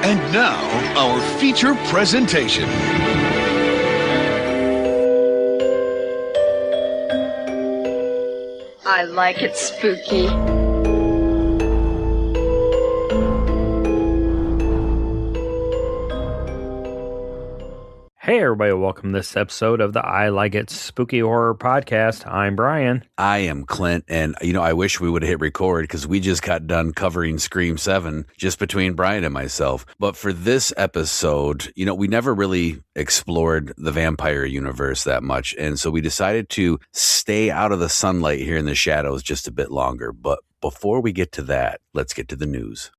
And now, our feature presentation. I like it spooky. Hey everybody, welcome to this episode of the I Like It Spooky Horror Podcast. I'm Brian. I am Clint, and I wish we would have hit record because we just got done covering Scream 7 just between Brian and myself. But for this episode, we never really explored the vampire universe that much, and so we decided to stay out of the sunlight here in the shadows just a bit longer. But before we get to that, let's get to the news.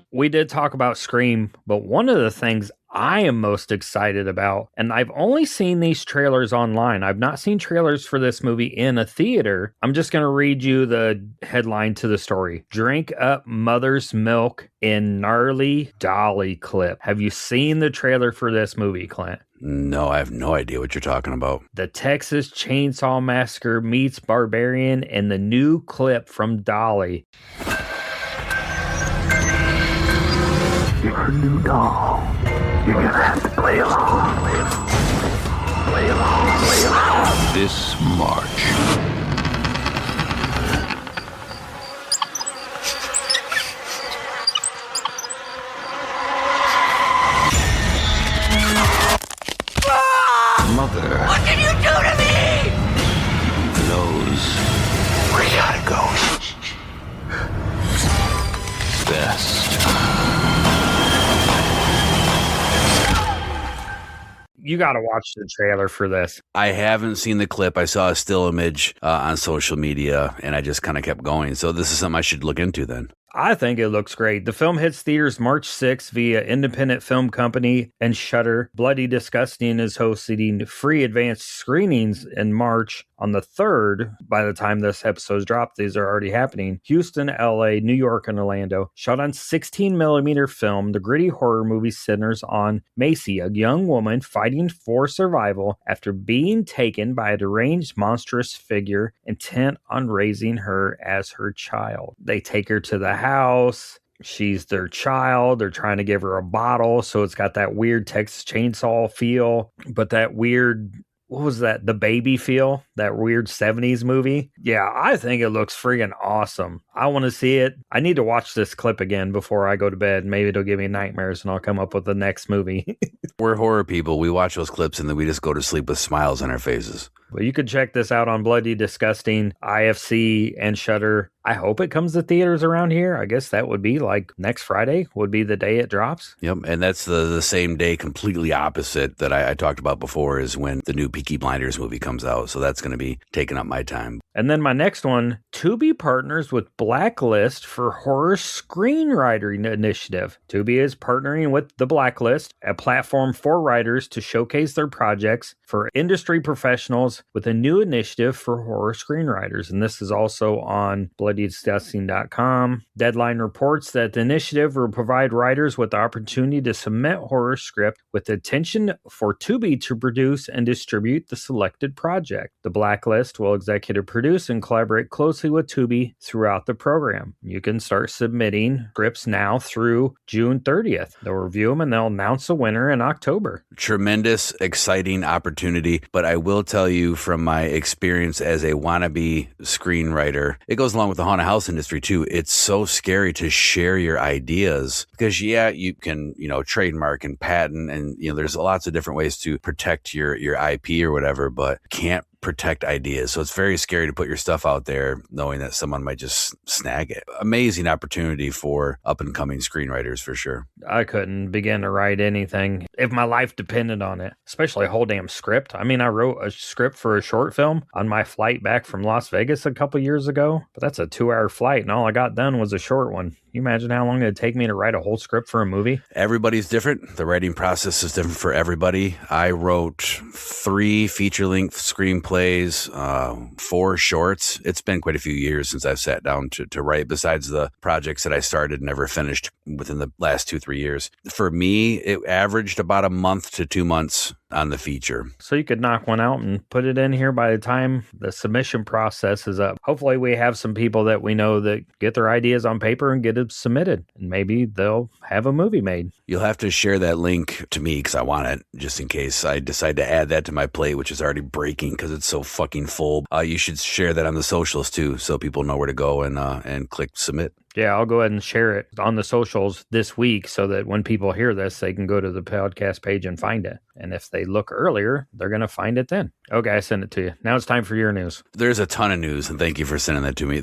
We did talk about Scream, but one of the things I am most excited about, and I've only seen these trailers online. I've not seen trailers for this movie in a theater. I'm just going to read you the headline to the story. Drink up mother's milk in gnarly dolly clip. Have you seen the trailer for this movie, Clint? No, I have no idea what you're talking about. The Texas Chainsaw Massacre meets Barbarian and the new clip from Dolly. You're a new doll. You're gonna have to play along. Play along. This March. Mother. What did you do to me? Knows We gotta go. best. You got to watch the trailer for this. I haven't seen the clip. I saw a still image on social media, and I just kind of kept going. So this is something I should look into then. I think it looks great. The film hits theaters March 6th via independent film company and Shudder. Bloody Disgusting is hosting free advanced screenings in March. On the 3rd, by the time this episode's dropped, these are already happening. Houston, LA, New York, and Orlando. Shot on 16mm film, the gritty horror movie centers on Macy, a young woman fighting for survival after being taken by a deranged monstrous figure intent on raising her as her child. They take her to the house. She's their child. They're trying to give her a bottle, so it's got that weird Texas Chainsaw feel, but that weird... What was that? The Baby feel? That weird 70s movie? Yeah, I think it looks friggin' awesome. I want to see it. I need to watch this clip again before I go to bed. Maybe it'll give me nightmares and I'll come up with the next movie. We're horror people. We watch those clips and then we just go to sleep with smiles on our faces. But you can check this out on Bloody Disgusting, IFC, and Shudder. I hope it comes to theaters around here. I guess that would be like next Friday would be the day it drops. Yep, and that's the same day, completely opposite that I talked about before, is when the new Peaky Blinders movie comes out. So that's going to be taking up my time. And then my next one, Tubi partners with Blacklist for horror screenwriting initiative. Tubi is partnering with The Blacklist, a platform for writers to showcase their projects for industry professionals with a new initiative for horror screenwriters. And this is also on bloodydisgusting.com. Deadline reports that the initiative will provide writers with the opportunity to submit horror script with the intention for Tubi to produce and distribute the selected project. The Blacklist will executive produce and collaborate closely with Tubi throughout the program. You can start submitting scripts now through June 30th. They'll review them and they'll announce a winner in October. Tremendous, exciting opportunity. But I will tell you from my experience as a wannabe screenwriter, it goes along with the haunted house industry too. It's so scary to share your ideas because you can, trademark and patent and, there's lots of different ways to protect your IP or whatever, but can't protect ideas. So it's very scary to put your stuff out there knowing that someone might just snag it. Amazing opportunity for up and coming screenwriters for sure. I couldn't begin to write anything if my life depended on it, especially a whole damn script. I mean, I wrote a script for a short film on my flight back from Las Vegas a couple years ago, but that's a 2-hour flight and all I got done was a short one. You imagine how long it'd take me to write a whole script for a movie? Everybody's different. The writing process is different for everybody. I wrote 3 feature-length screenplays, 4 shorts. It's been quite a few years since I've sat down to write, besides the projects that I started and never finished within the last 2-3 years. For me, it averaged about a month to 2 months on the feature. So you could knock one out and put it in here by the time the submission process is up. Hopefully we have some people that we know that get their ideas on paper and get them submitted. And maybe they'll have a movie made. You'll have to share that link to me because I want it, just in case I decide to add that to my plate, which is already breaking because it's so fucking full. You should share that on the socials too, so people know where to go and click submit. Yeah, I'll go ahead and share it on the socials this week so that when people hear this, they can go to the podcast page and find it. And if they look earlier, they're going to find it then. Okay, I sent it to you. Now it's time for your news. There's a ton of news, and thank you for sending that to me.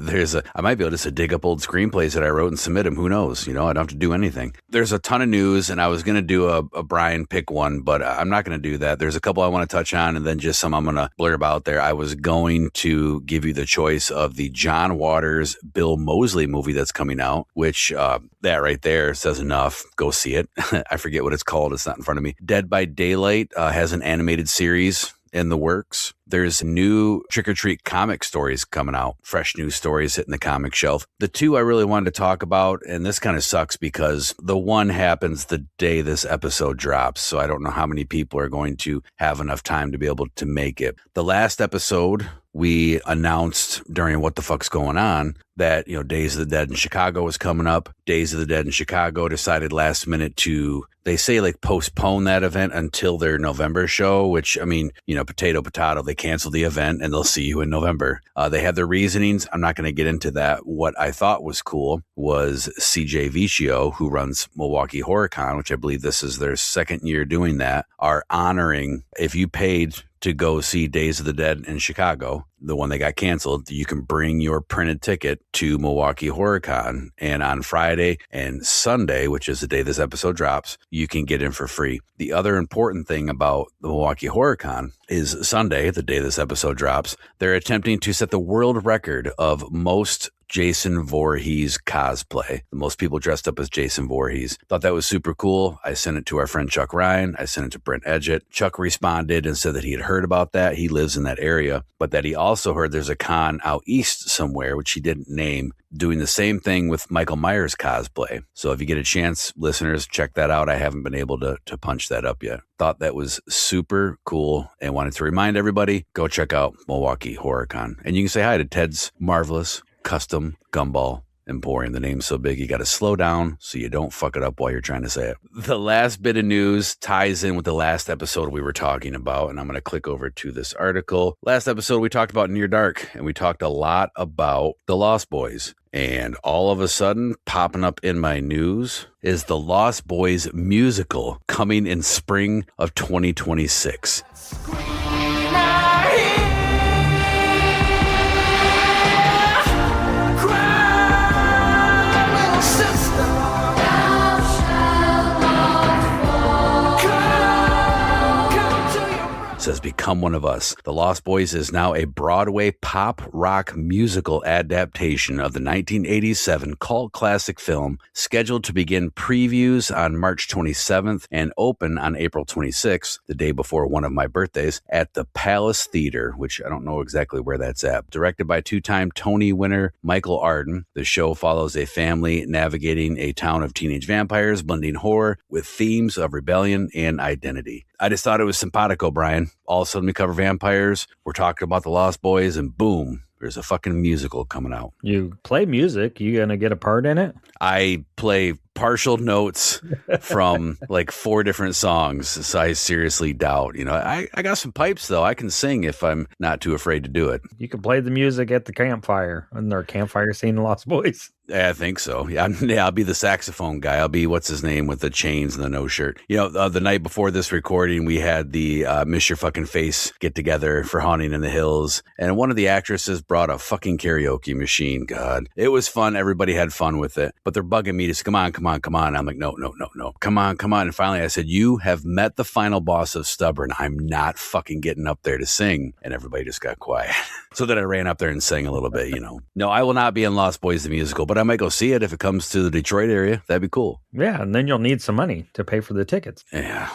I might be able to dig up old screenplays that I wrote and submit them. Who knows? I don't have to do anything. There's a ton of news, and I was going to do a Brian pick one, but I'm not going to do that. There's a couple I want to touch on, and then just some I'm going to blurb out there. I was going to give you the choice of the John Waters, Bill Moseley movie that's coming out, which that right there says enough. Go see it. I forget what it's called. It's not in front of me. Dead by Daylight has an animated series in the works. There's new Trick or Treat comic stories coming out, fresh news stories hitting the comic shelf. The two I really wanted to talk about, and this kind of sucks because the one happens the day this episode drops, so I don't know how many people are going to have enough time to be able to make it. The last episode, we announced during What the Fuck's Going On that, Days of the Dead in Chicago was coming up. Days of the Dead in Chicago decided last minute to, they say postpone that event until their November show, which, potato, they cancel the event and they'll see you in November. They have their reasonings. I'm not going to get into that. What I thought was cool was CJ Vicio, who runs Milwaukee Horror Con, which I believe this is their second year doing that, are honoring, if you paid to go see Days of the Dead in Chicago, the one that got canceled, you can bring your printed ticket to Milwaukee Horror Con. And on Friday and Sunday, which is the day this episode drops, you can get in for free. The other important thing about the Milwaukee Horror Con is Sunday, the day this episode drops, they're attempting to set the world record of most Jason Voorhees cosplay. The most people dressed up as Jason Voorhees. Thought that was super cool. I sent it to our friend Chuck Ryan. I sent it to Brent Edgett. Chuck responded and said that he had heard about that. He lives in that area, but that he also heard there's a con out east somewhere, which he didn't name, doing the same thing with Michael Myers cosplay. So if you get a chance, listeners, check that out. I haven't been able to punch that up yet. Thought that was super cool and wanted to remind everybody, go check out Milwaukee Horror Con. And you can say hi to Ted's Marvelous Custom Gumball Emporium. The name's so big, you got to slow down so you don't fuck it up while you're trying to say it. The last bit of news ties in with the last episode we were talking about, and I'm going to click over to this article. Last episode, we talked about Near Dark, and we talked a lot about The Lost Boys. And all of a sudden, popping up in my news is The Lost Boys musical coming in spring of 2026. Says Become One of Us. The Lost Boys is now a Broadway pop rock musical adaptation of the 1987 cult classic film, scheduled to begin previews on March 27th and open on April 26th, the day before one of my birthdays, at the Palace Theater, which I don't know exactly where that's at. Directed by two-time Tony winner Michael Arden, the show follows a family navigating a town of teenage vampires, blending horror with themes of rebellion and identity. I just thought it was simpatico, Brian. All of a sudden we cover vampires, we're talking about the Lost Boys, and boom, there's a fucking musical coming out. You play music, you gonna get a part in it? I play partial notes from like 4 different songs, so I seriously doubt. I got some pipes though. I can sing if I'm not too afraid to do it. You can play the music at the campfire. Isn't there a campfire scene in Lost Boys? Yeah, I think so. Yeah, I'll be the saxophone guy. I'll be, what's his name, with the chains and the no shirt. The night before this recording, we had the Miss Your Fucking Face get together for Haunting in the Hills, and one of the actresses brought a fucking karaoke machine. God, it was fun. Everybody had fun with it, but they're bugging me to come on. I'm like, no. Come on. And finally I said, you have met the final boss of Stubborn. I'm not fucking getting up there to sing. And everybody just got quiet. So then I ran up there and sang a little bit, No, I will not be in Lost Boys the musical, but I might go see it if it comes to the Detroit area. That'd be cool. Yeah, and then you'll need some money to pay for the tickets. Yeah.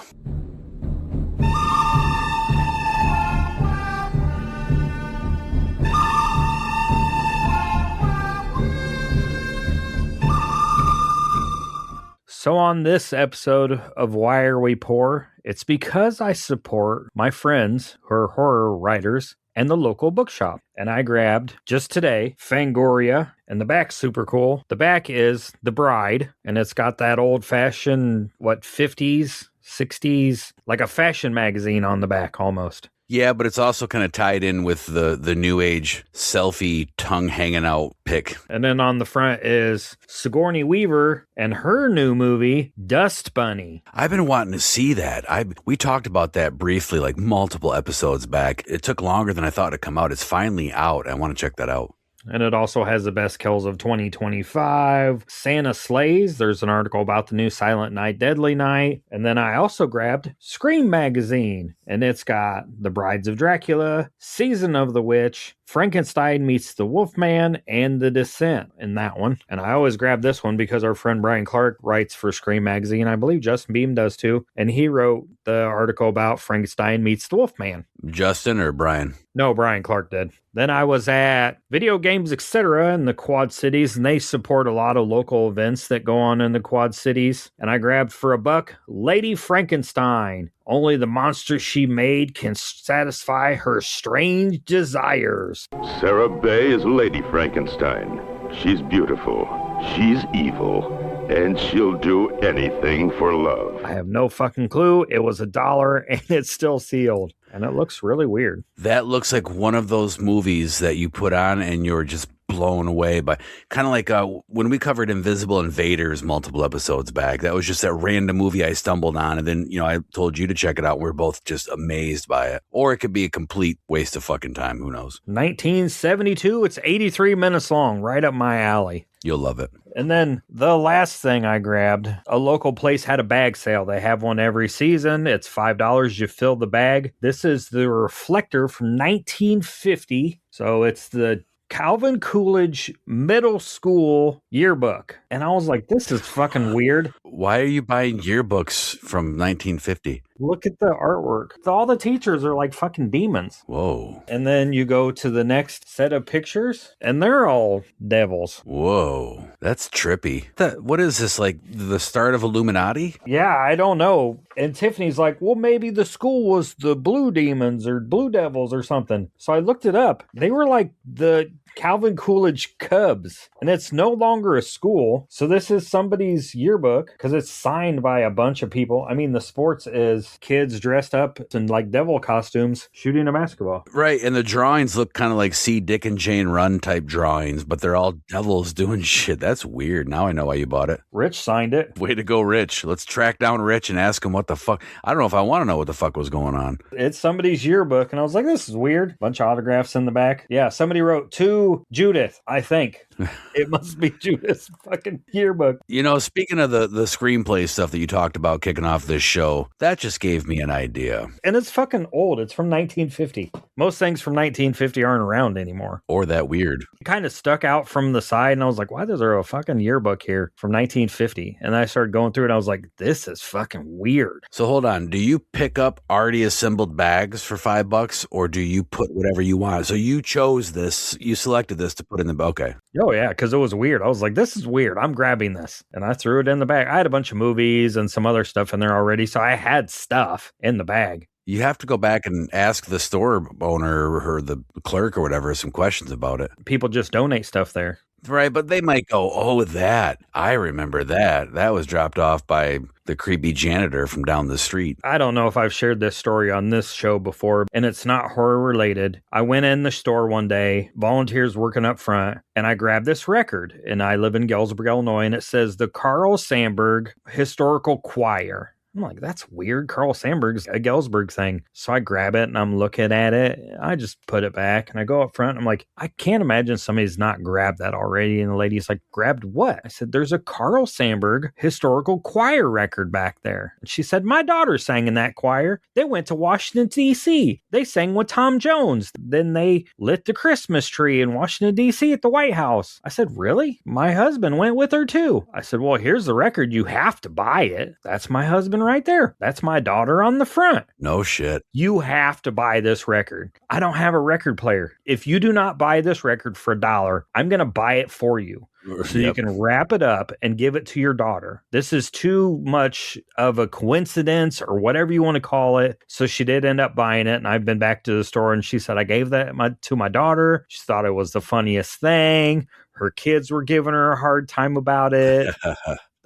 So on this episode of Why Are We Poor, It's because I support my friends who are horror writers and the local bookshop. And I grabbed, just today, Fangoria, and the back's super cool. The back is The Bride, and it's got that old-fashioned, 50s, 60s, like a fashion magazine on the back almost. Yeah, but it's also kind of tied in with the new age selfie tongue hanging out pic. And then on the front is Sigourney Weaver and her new movie, Dust Bunny. I've been wanting to see that. We talked about that briefly, like multiple episodes back. It took longer than I thought to come out. It's finally out. I want to check that out. And it also has the best kills of 2025. Santa Slays. There's an article about the new Silent Night, Deadly Night. And then I also grabbed Scream Magazine. And it's got The Brides of Dracula, Season of the Witch, Frankenstein Meets the Wolfman, and The Descent in that one. And I always grab this one because our friend Brian Clark writes for Scream Magazine. I believe Justin Beam does too. And he wrote the article about Frankenstein Meets the Wolfman. Justin or Brian? No, Brian Clark did. Then I was at Video Games Etc. in the Quad Cities, and they support a lot of local events that go on in the Quad Cities. And I grabbed for $1 Lady Frankenstein. Only the monster she made can satisfy her strange desires. Sarah Bay is Lady Frankenstein. She's beautiful, she's evil, and she'll do anything for love. I have no fucking clue. It was $1 and it's still sealed. And it looks really weird. That looks like one of those movies that you put on and you're just blown away by. Kind of like when we covered Invisible Invaders multiple episodes back. That was just that random movie I stumbled on. And then, I told you to check it out. We're both just amazed by it. Or it could be a complete waste of fucking time. Who knows? 1972. It's 83 minutes long. Right up my alley. You'll love it. And then the last thing I grabbed, a local place had a bag sale. They have one every season. It's $5. You fill the bag. This is the Reflector from 1950. So it's the Calvin Coolidge Middle School yearbook. And I was like, this is fucking weird. Why are you buying yearbooks from 1950? Look at the artwork. All the teachers are like fucking demons. Whoa. And then you go to the next set of pictures, and they're all devils. Whoa. That's trippy. What is this, like the start of Illuminati? Yeah, I don't know. And Tiffany's like, well, maybe the school was the blue demons or blue devils or something. So I looked it up. They were like the Calvin Coolidge Cubs, and it's no longer a school. So this is somebody's yearbook because it's signed by a bunch of people. I mean, the sports is kids dressed up in like devil costumes shooting a basketball. Right, and the drawings look kind of like See Dick and Jane Run type drawings, but they're all devils doing shit. That's weird. Now I know why you bought it. Rich signed it. Way to go, Rich. Let's track down Rich and ask him what the fuck. I don't know if I want to know what the fuck was going on. It's somebody's yearbook, and I was like, this is weird. Bunch of autographs in the back. Yeah, somebody wrote to Judith, I think. It must be Judith's fucking yearbook. Speaking of the screenplay stuff that you talked about kicking off this show, that just gave me an idea. And it's fucking old. It's from 1950. Most things from 1950 aren't around anymore. Or that weird. It kind of stuck out from the side, and I was like, why is there a fucking yearbook here from 1950? And I started going through it, and I was like, this is fucking weird. So hold on. Do you pick up already assembled bags for $5, or do you put whatever you want? So you chose this, you selected this to put in the, okay. Oh, yeah, because it was weird. I was like, this is weird. I'm grabbing this. And I threw it in the bag. I had a bunch of movies and some other stuff in there already, so I had stuff in the bag. You have to go back and ask the store owner or the clerk or whatever some questions about it. People just donate stuff there. Right, but they might go, oh, that. I remember that. That was dropped off by the creepy janitor from down the street. I don't know if I've shared this story on this show before, and it's not horror related. I went in the store one day, volunteers working up front, and I grabbed this record. And I live in Galesburg, Illinois, and it says the Carl Sandburg Historical Choir. I'm like, that's weird. Carl Sandburg's a Galesburg thing. So I grab it and I'm looking at it. I just put it back and I go up front. And I'm like, I can't imagine somebody's not grabbed that already. And the lady's like, grabbed what? I said, there's a Carl Sandburg Historical Choir record back there. And she said, my daughter sang in that choir. They went to Washington, D.C. They sang with Tom Jones. Then they lit the Christmas tree in Washington, D.C. at the White House. I said, really? My husband went with her too. I said, well, here's the record. You have to buy it. That's my husband right there. That's my daughter on the front. No shit. You have to buy this record. I don't have a record player. If you do not buy this record for $1, I'm going to buy it for you. So you can wrap it up and give it to your daughter. This is too much of a coincidence or whatever you want to call it. So she did end up buying it. And I've been back to the store and she said, I gave that to my daughter. She thought it was the funniest thing. Her kids were giving her a hard time about it.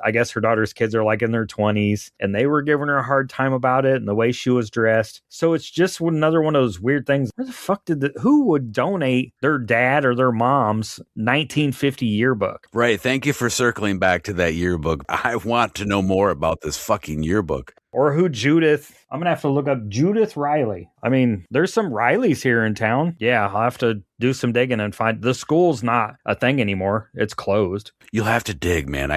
I guess her daughter's kids are like in their 20s and they were giving her a hard time about it and the way she was dressed. So it's just another one of those weird things. Where the fuck who would donate their dad or their mom's 1950 yearbook? Right. Thank you for circling back to that yearbook. I want to know more about this fucking yearbook. Or who I'm going to have to look up Judith Riley. I mean, there's some Rileys here in town. Yeah, I'll have to do some digging and find the school's not a thing anymore. It's closed. You'll have to dig, man.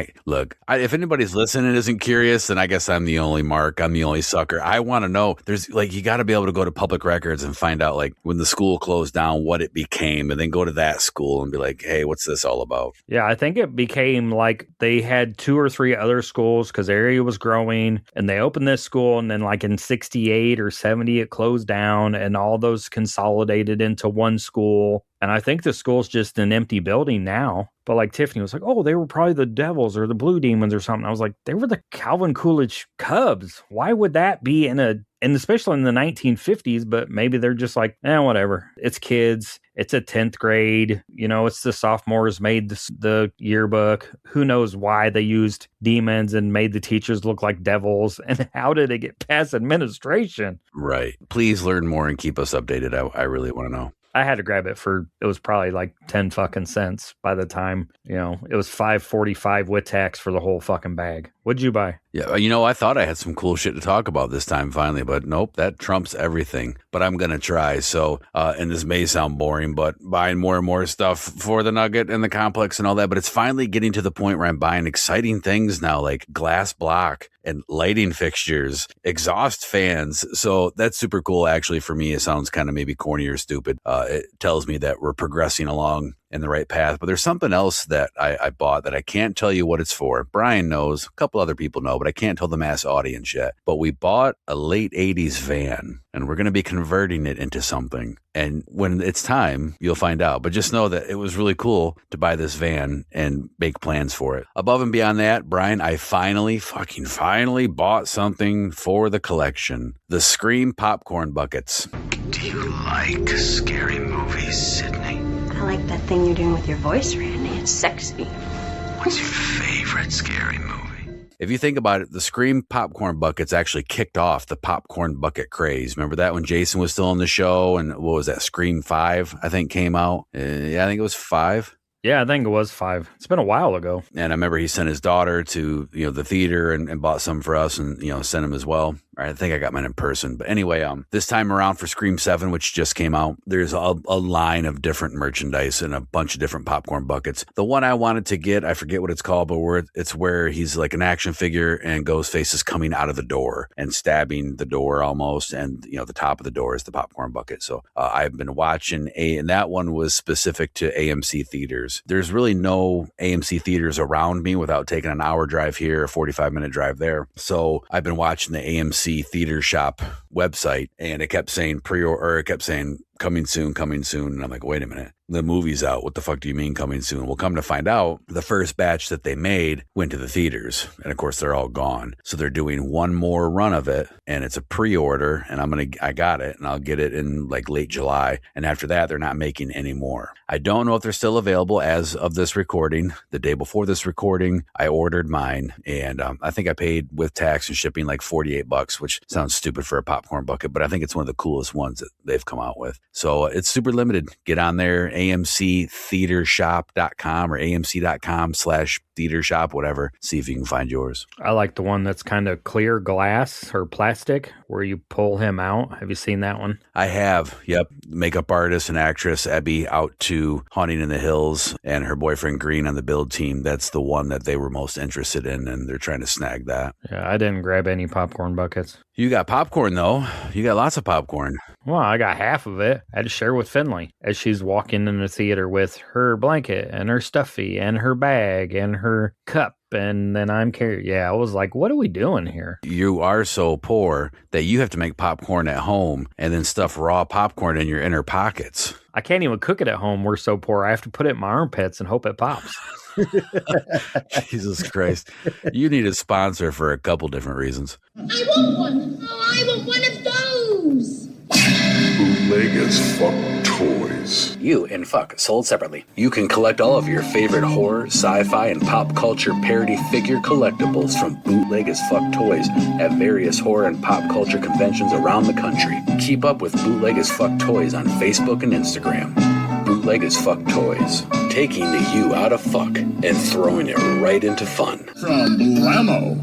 If anybody's listening and isn't curious, then I guess I'm the only mark. I'm the only sucker. I want to know. There's you got to be able to go to public records and find out when the school closed down, what it became, and then go to that school and be like, hey, what's this all about? Yeah, I think it became they had 2 or 3 other schools because the area was growing and they opened this school and then in 68 or 70, it closed down and all those consolidated into one school. And I think the school's just an empty building now. But Tiffany was like, oh, they were probably the Devils or the Blue Demons or something. I was like, they were the Calvin Coolidge Cubs. Why would that be and especially in the 1950s, but maybe they're just whatever. It's kids. It's a 10th grade. It's the sophomores made the yearbook. Who knows why they used demons and made the teachers look like devils? And how did it get past administration? Right. Please learn more and keep us updated. I really want to know. I had to grab it it was probably 10 fucking cents by the time, it was $5.45 with tax for the whole fucking bag. What'd you buy? Yeah, I thought I had some cool shit to talk about this time finally, but nope, that trumps everything. But I'm going to try. So, and this may sound boring, but buying more and more stuff for the Nugget and the complex and all that. But it's finally getting to the point where I'm buying exciting things now, like glass block and lighting fixtures, exhaust fans. So that's super cool. Actually, for me, it sounds kind of maybe corny or stupid. It tells me that we're progressing along in the right path. But there's something else that I bought that I can't tell you what it's for. Brian knows, a couple other people know, but I can't tell the mass audience yet. But we bought a late 80s van and we're going to be converting it into something. And when it's time, you'll find out. But just know that it was really cool to buy this van and make plans for it. Above and beyond that, Brian, I finally bought something for the collection. The Scream popcorn buckets. Do you like scary movies, Sydney? I like that thing you're doing with your voice, Randy. It's sexy. What's your favorite scary movie? If you think about it, the Scream popcorn buckets actually kicked off the popcorn bucket craze. Remember that when Jason was still on the show and what was that, Scream 5, I think came out? Yeah, I think it was 5. Yeah, I think it was 5. It's been a while ago. And I remember he sent his daughter to, the theater and bought some for us and, sent them as well. I think I got mine in person. But anyway, this time around for Scream 7, which just came out, there's a line of different merchandise and a bunch of different popcorn buckets. The one I wanted to get, I forget what it's called, but it's where he's like an action figure and Ghostface is coming out of the door and stabbing the door almost. And, the top of the door is the popcorn bucket. So I've been watching and that one was specific to AMC theaters. There's really no AMC theaters around me without taking an hour drive here, a 45-minute drive there. So I've been watching the AMC Theater Shop website and it kept saying coming soon. And I'm like, wait a minute, the movie's out. What the fuck do you mean coming soon? Well, come to find out, the first batch that they made went to the theaters. And of course, they're all gone. So they're doing one more run of it and it's a pre-order and I got it and I'll get it in late July. And after that, they're not making any more. I don't know if they're still available as of this recording. The day before this recording, I ordered mine and I think I paid with tax and shipping $48, which sounds stupid for a popcorn bucket, but I think it's one of the coolest ones that they've come out with. So it's super limited. Get on there, amctheatershop.com or amc.com/theater shop, whatever. See if you can find yours. I like the one that's kind of clear glass or plastic where you pull him out. Have you seen that one? I have. Yep. Makeup artist and actress Abby out to Haunting in the Hills and her boyfriend Green on the build team. That's the one that they were most interested in and they're trying to snag that. Yeah, I didn't grab any popcorn buckets. You got popcorn though. You got lots of popcorn. Well, I got half of it. I had to share with Finley as she's walking in the theater with her blanket and her stuffy and her bag and her cup and then I'm carried. Yeah, I was like, what are we doing here? You are so poor that you have to make popcorn at home and then stuff raw popcorn in your inner pockets. I can't even cook it at home. We're so poor. I have to put it in my armpits and hope it pops. Jesus Christ. You need a sponsor for a couple different reasons. I want one. Oh, I want one of those. Bootleg as fuck toys. You and Fuck sold separately. You can collect all of your favorite horror, sci-fi, and pop culture parody figure collectibles from Bootleg as Fuck Toys at various horror and pop culture conventions around the country. Keep up with Bootleg as Fuck Toys on Facebook and Instagram. Bootleg as Fuck Toys, taking the you out of fuck and throwing it right into fun. From Blammo.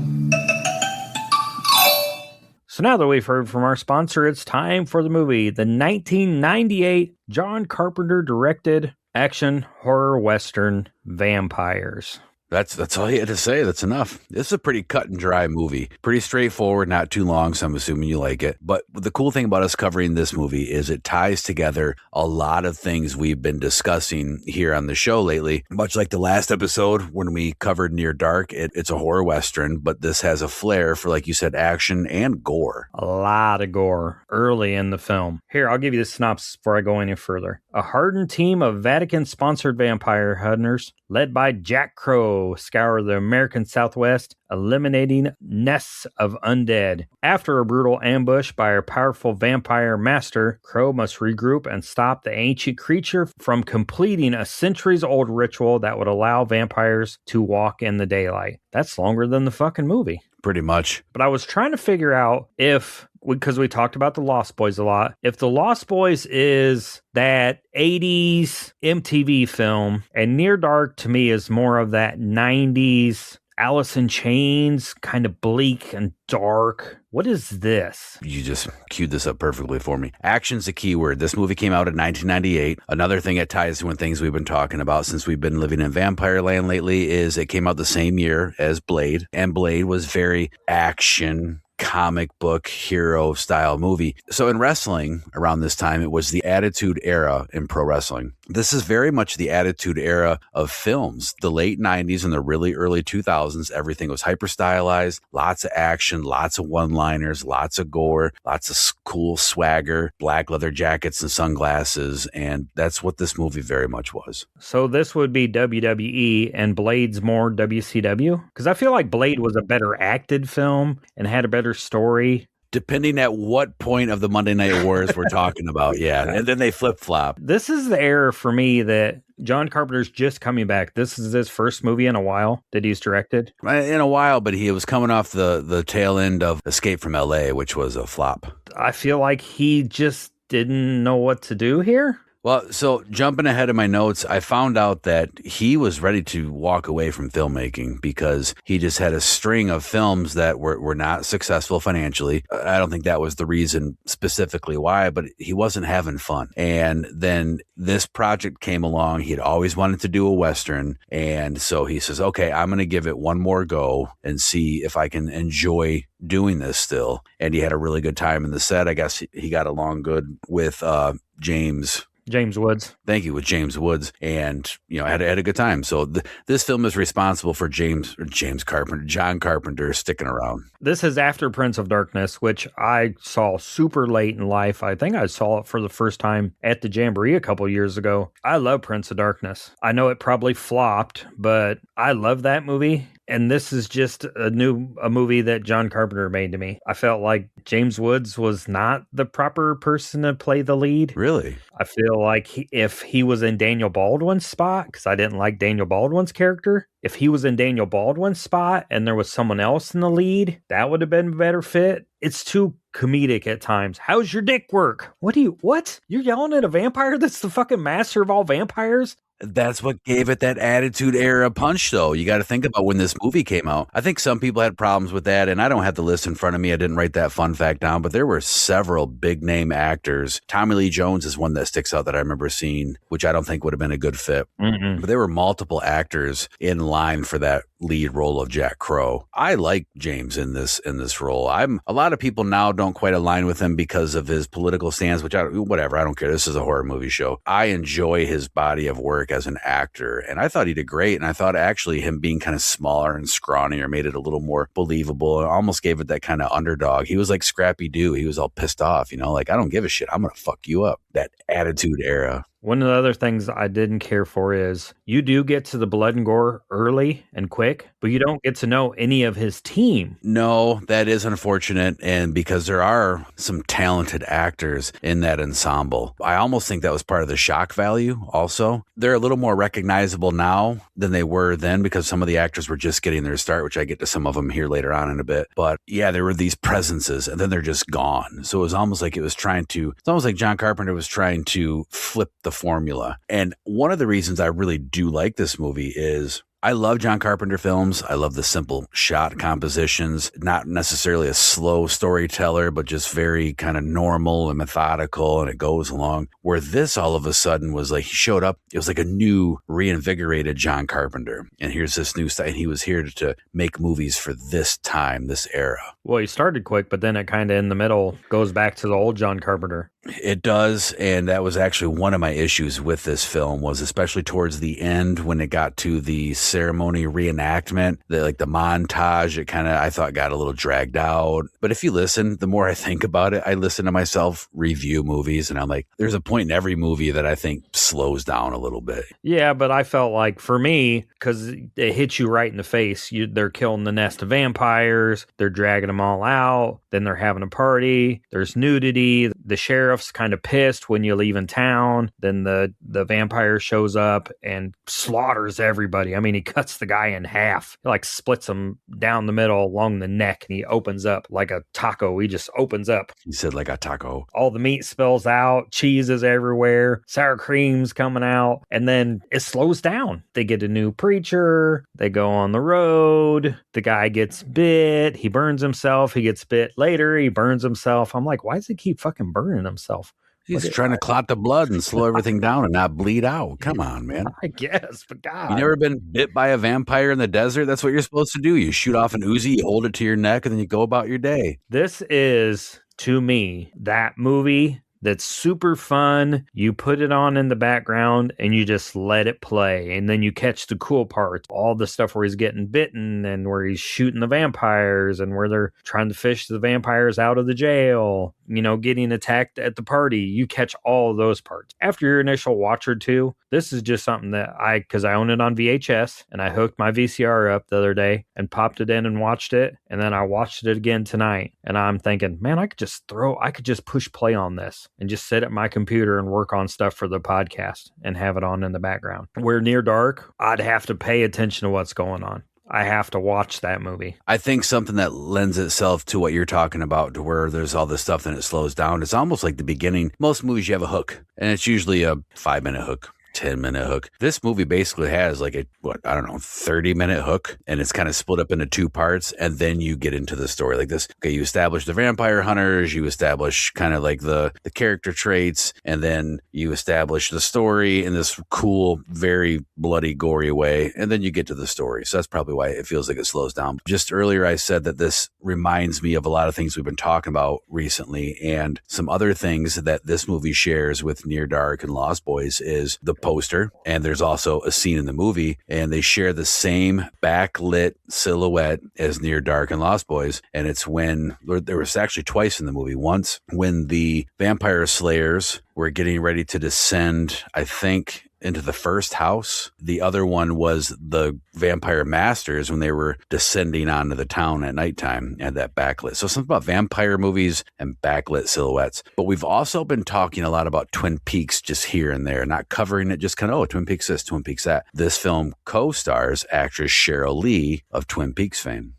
So now that we've heard from our sponsor, it's time for the movie. The 1998 John Carpenter directed action horror western Vampires. That's all you had to say. That's enough. This is a pretty cut and dry movie. Pretty straightforward, not too long, so I'm assuming you like it. But the cool thing about us covering this movie is it ties together a lot of things we've been discussing here on the show lately. Much like the last episode when we covered Near Dark, it's a horror western, but this has a flair for, like you said, action and gore. A lot of gore early in the film. Here, I'll give you the synopsis before I go any further. A hardened team of Vatican-sponsored vampire hunters, led by Jack Crow, scour the American Southwest, eliminating nests of undead. After a brutal ambush by a powerful vampire master, Crow must regroup and stop the ancient creature from completing a centuries-old ritual that would allow vampires to walk in the daylight. That's longer than the fucking movie. Pretty much. But I was trying to figure out if, because we talked about the Lost Boys a lot, if the Lost Boys is that 80s MTV film, and Near Dark to me is more of that 90s Alice in Chains, kind of bleak and dark. What is this? You just queued this up perfectly for me. Action's a key word. This movie came out in 1998. Another thing that ties to things we've been talking about since we've been living in vampire land lately is it came out the same year as Blade, and Blade was very action, comic book hero style movie. So in wrestling around this time, it was the Attitude Era in pro wrestling. This is very much the Attitude Era of films. The late 90s and the really early 2000s, everything was hyper stylized, lots of action, lots of one-liners, lots of gore, lots of cool swagger, black leather jackets and sunglasses. And that's what this movie very much was. So this would be WWE and Blade's more WCW? Because I feel like Blade was a better acted film and had a better story. Depending at what point of the Monday Night Wars we're talking about, yeah. And then they flip-flop. This is the era for me that John Carpenter's just coming back. This is his first movie in a while that he's directed. In a while, but he was coming off the tail end of Escape from L.A., which was a flop. I feel like he just didn't know what to do here. Well, so jumping ahead of my notes, I found out that he was ready to walk away from filmmaking because he just had a string of films that were not successful financially. I don't think that was the reason specifically why, but he wasn't having fun. And then this project came along. He had always wanted to do a Western. And so he says, okay, I'm going to give it one more go and see if I can enjoy doing this still. And he had a really good time in the set. I guess he got along good with James Woods. Thank you, with James Woods. And, had a good time. So this film is responsible for John Carpenter sticking around. This is after Prince of Darkness, which I saw super late in life. I think I saw it for the first time at the Jamboree a couple years ago. I love Prince of Darkness. I know it probably flopped, but I love that movie. And this is just a movie that John Carpenter made to me. I felt like James Woods was not the proper person to play the lead. Really? I feel like if he was in Daniel Baldwin's spot, because I didn't like Daniel Baldwin's character, if he was in Daniel Baldwin's spot and there was someone else in the lead, that would have been a better fit. It's too comedic at times. How's your dick work? What? You're yelling at a vampire that's the fucking master of all vampires? That's what gave it that Attitude Era punch, though. You got to think about when this movie came out. I think some people had problems with that, and I don't have the list in front of me. I didn't write that fun fact down, but there were several big-name actors. Tommy Lee Jones is one that sticks out that I remember seeing, which I don't think would have been a good fit. Mm-mm. But there were multiple actors in line for that lead role of Jack Crow. I like James in this role. A lot of people now don't quite align with him because of his political stance, which whatever, I don't care. This is a horror movie show. I enjoy his body of work. work as an actor. And I thought he did great. And I thought actually him being kind of smaller and scrawnier made it a little more believable. It almost gave it that kind of underdog. He was like Scrappy Doo. He was all pissed off, like, I don't give a shit. I'm going to fuck you up. That attitude era. One of the other things I didn't care for is you do get to the blood and gore early and quick, but you don't get to know any of his team. No, that is unfortunate. And because there are some talented actors in that ensemble, I almost think that was part of the shock value also. They're a little more recognizable now than they were then because some of the actors were just getting their start, which I get to some of them here later on in a bit. But yeah, there were these presences and then they're just gone. So it was almost like it's almost like John Carpenter was trying to flip the formula. And one of the reasons I really do like this movie is I love John Carpenter films. I love the simple shot compositions, not necessarily a slow storyteller, but just very kind of normal and methodical, and it goes along. Where this all of a sudden was like, he showed up, it was like a new reinvigorated John Carpenter. And here's this new style. And he was here to make movies for this time, this era. Well, he started quick, but then it kind of in the middle goes back to the old John Carpenter. It does, and that was actually one of my issues with this film was especially towards the end when it got to the ceremony reenactment, the montage, it kind of, I thought, got a little dragged out. But if you listen, the more I think about it, I listen to myself review movies, and I'm like, there's a point in every movie that I think slows down a little bit. Yeah, but I felt like for me, because it hits you right in the face, they're killing the nest of vampires, they're dragging them all out, then they're having a party, there's nudity, the sheriff's kind of pissed when you leave in town, then the vampire shows up and slaughters everybody. I mean, he cuts the guy in half, he like splits him down the middle along the neck, and he opens up like a taco. He just opens up. He said like a taco. All the meat spills out, cheese is everywhere, sour cream's coming out, and then it slows down. They get a new preacher, they go on the road, the guy gets bit, he burns himself, he gets bit later, he burns himself. I'm like, why does he keep fucking burning himself? He's trying to clot the blood and slow everything down and not bleed out. Come on, man. I guess, but God. You never been bit by a vampire in the desert? That's what you're supposed to do. You shoot off an Uzi, you hold it to your neck, and then you go about your day. This is, to me, that movie that's super fun. You put it on in the background and you just let it play. And then you catch the cool parts, all the stuff where he's getting bitten and where he's shooting the vampires and where they're trying to fish the vampires out of the jail, getting attacked at the party. You catch all of those parts. After your initial watch or two, this is just something that because I own it on VHS and I hooked my VCR up the other day and popped it in and watched it. And then I watched it again tonight. And I'm thinking, man, I could just push play on this and just sit at my computer and work on stuff for the podcast and have it on in the background. Where Near Dark, I'd have to pay attention to what's going on. I have to watch that movie. I think something that lends itself to what you're talking about, to where there's all this stuff and it slows down. It's almost like the beginning. Most movies you have a hook, and it's usually a 5-minute hook. 10-minute hook. This movie basically has like a 30-minute hook, and it's kind of split up into two parts, and then you get into the story like this. Okay, you establish the vampire hunters, you establish kind of like the character traits, and then you establish the story in this cool, very bloody, gory way, and then you get to the story. So that's probably why it feels like it slows down. Just earlier I said that this reminds me of a lot of things we've been talking about recently, and some other things that this movie shares with Near Dark and Lost Boys is the poster, and there's also a scene in the movie, and they share the same backlit silhouette as Near Dark and Lost Boys. And it's when there was actually twice in the movie. Once when the vampire slayers were getting ready to descend, I think, into the first house. The other one was the vampire masters when they were descending onto the town at nighttime and that backlit. So something about vampire movies and backlit silhouettes. But we've also been talking a lot about Twin Peaks just here and there, not covering it just kind of, Twin Peaks this, Twin Peaks that. This film co-stars actress Cheryl Lee of Twin Peaks fame.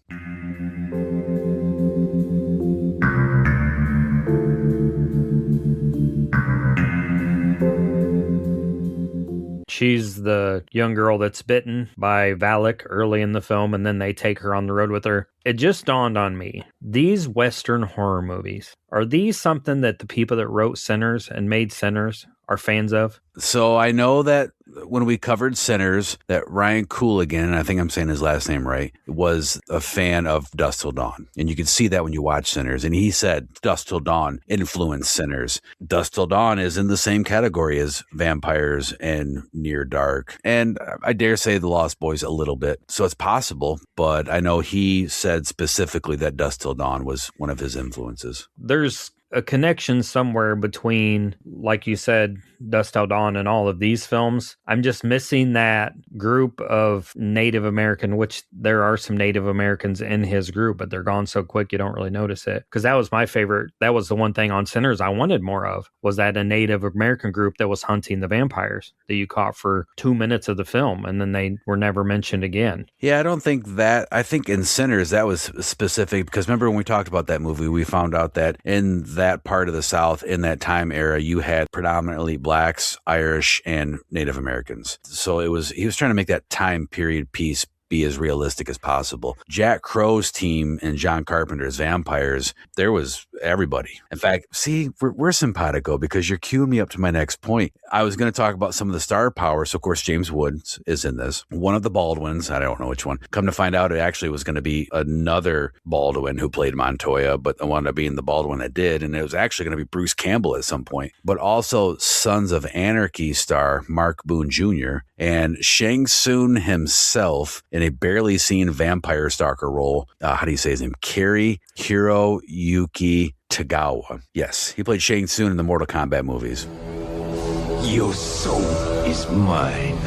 She's the young girl that's bitten by Valak early in the film, and then they take her on the road with her. It just dawned on me, these Western horror movies, are these something that the people that wrote Sinners and made Sinners are fans of? So I know that when we covered Sinners, that Ryan Cooligan, and I think I'm saying his last name right, was a fan of Dusk Till Dawn. And you can see that when you watch Sinners. And he said Dusk Till Dawn influenced Sinners. Dusk Till Dawn is in the same category as vampires and Near Dark. And I dare say The Lost Boys a little bit. So it's possible, but I know he said specifically that Dusk Till Dawn was one of his influences. There's a connection somewhere between, like you said, Dusk Till Dawn and all of these films. I'm just missing that group of Native American, which there are some Native Americans in his group, but they're gone so quick you don't really notice it. Because that was my favorite. That was the one thing on Sinners I wanted more of, was that a Native American group that was hunting the vampires that you caught for 2 minutes of the film, and then they were never mentioned again. Yeah, I don't think that. I think in Sinners that was specific, because remember when we talked about that movie, we found out that in that part of the South in that time era, you had predominantly blacks, Irish, and Native Americans. So he was trying to make that time period piece be as realistic as possible. Jack Crow's team and John Carpenter's vampires, there was everybody. In fact, see, we're simpatico because you're queuing me up to my next point. I was going to talk about some of the star power. So, of course, James Woods is in this. One of the Baldwins, I don't know which one. Come to find out, it actually was going to be another Baldwin who played Montoya, but it wound up being the Baldwin that did. And it was actually going to be Bruce Campbell at some point. But also Sons of Anarchy star Mark Boone Jr. and Shang Tsung himself in a barely seen vampire stalker role. How do you say his name? Kari Hiroyuki Tagawa. Yes, he played Shang Tsung in the Mortal Kombat movies. Your soul is mine.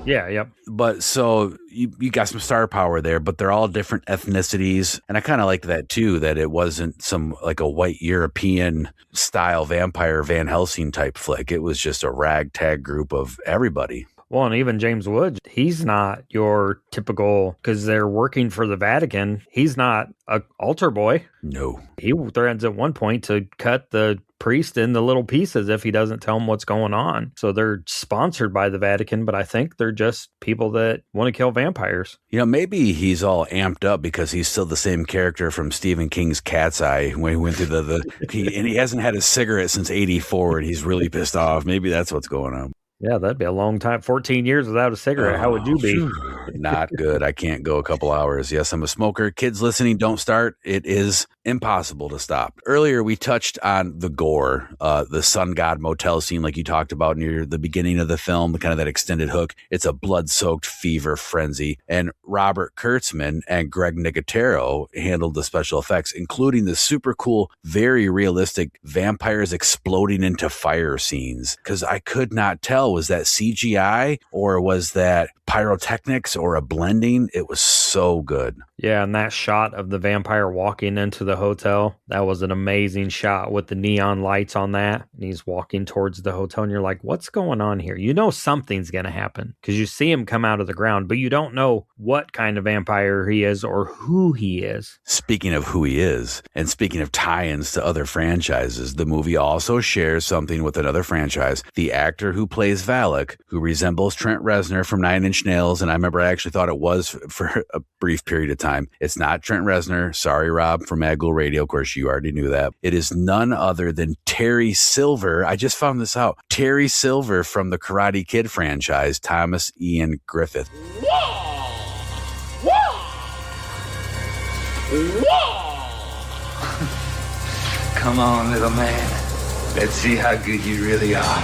Yeah, yep. But so you got some star power there, but they're all different ethnicities. And I kind of like that too, that it wasn't some like a white European style vampire Van Helsing type flick. It was just a ragtag group of everybody. Well, and even James Woods, he's not your typical, because they're working for the Vatican. He's not a altar boy. No. He threatens at one point to cut the priest into little pieces if he doesn't tell him what's going on. So they're sponsored by the Vatican, but I think they're just people that want to kill vampires. You know, maybe he's all amped up because he's still the same character from Stephen King's Cat's Eye when he went through and he hasn't had a cigarette since 84 and he's really pissed off. Maybe that's what's going on. Yeah, that'd be a long time. 14 years without a cigarette. How would you be? Not good. I can't go a couple hours. Yes, I'm a smoker. Kids listening, don't start. It is impossible to stop. Earlier, we touched on the gore, the sun god motel scene like you talked about near the beginning of the film, kind of that extended hook. It's a blood-soaked fever frenzy. And Robert Kurtzman and Greg Nicotero handled the special effects, including the super cool, very realistic vampires exploding into fire scenes. Because I could not tell, was that CGI or was that pyrotechnics or a blending? It was so good. Yeah, and that shot of the vampire walking into the hotel, that was an amazing shot with the neon lights on that. And he's walking towards the hotel and you're like, what's going on here? You know something's going to happen because you see him come out of the ground, but you don't know what kind of vampire he is or who he is. Speaking of who he is, and speaking of tie-ins to other franchises, the movie also shares something with another franchise. The actor who plays Valak, who resembles Trent Reznor from Nine Inch Nails, and I remember I actually thought it was for a brief period of time. It's not Trent Reznor. Sorry, Rob, from Mad Ghoul Radio. Of course, you already knew that. It is none other than Terry Silver. I just found this out. Terry Silver from the Karate Kid franchise, Thomas Ian Griffith. Whoa! Whoa! Whoa! Come on, little man. Let's see how good you really are.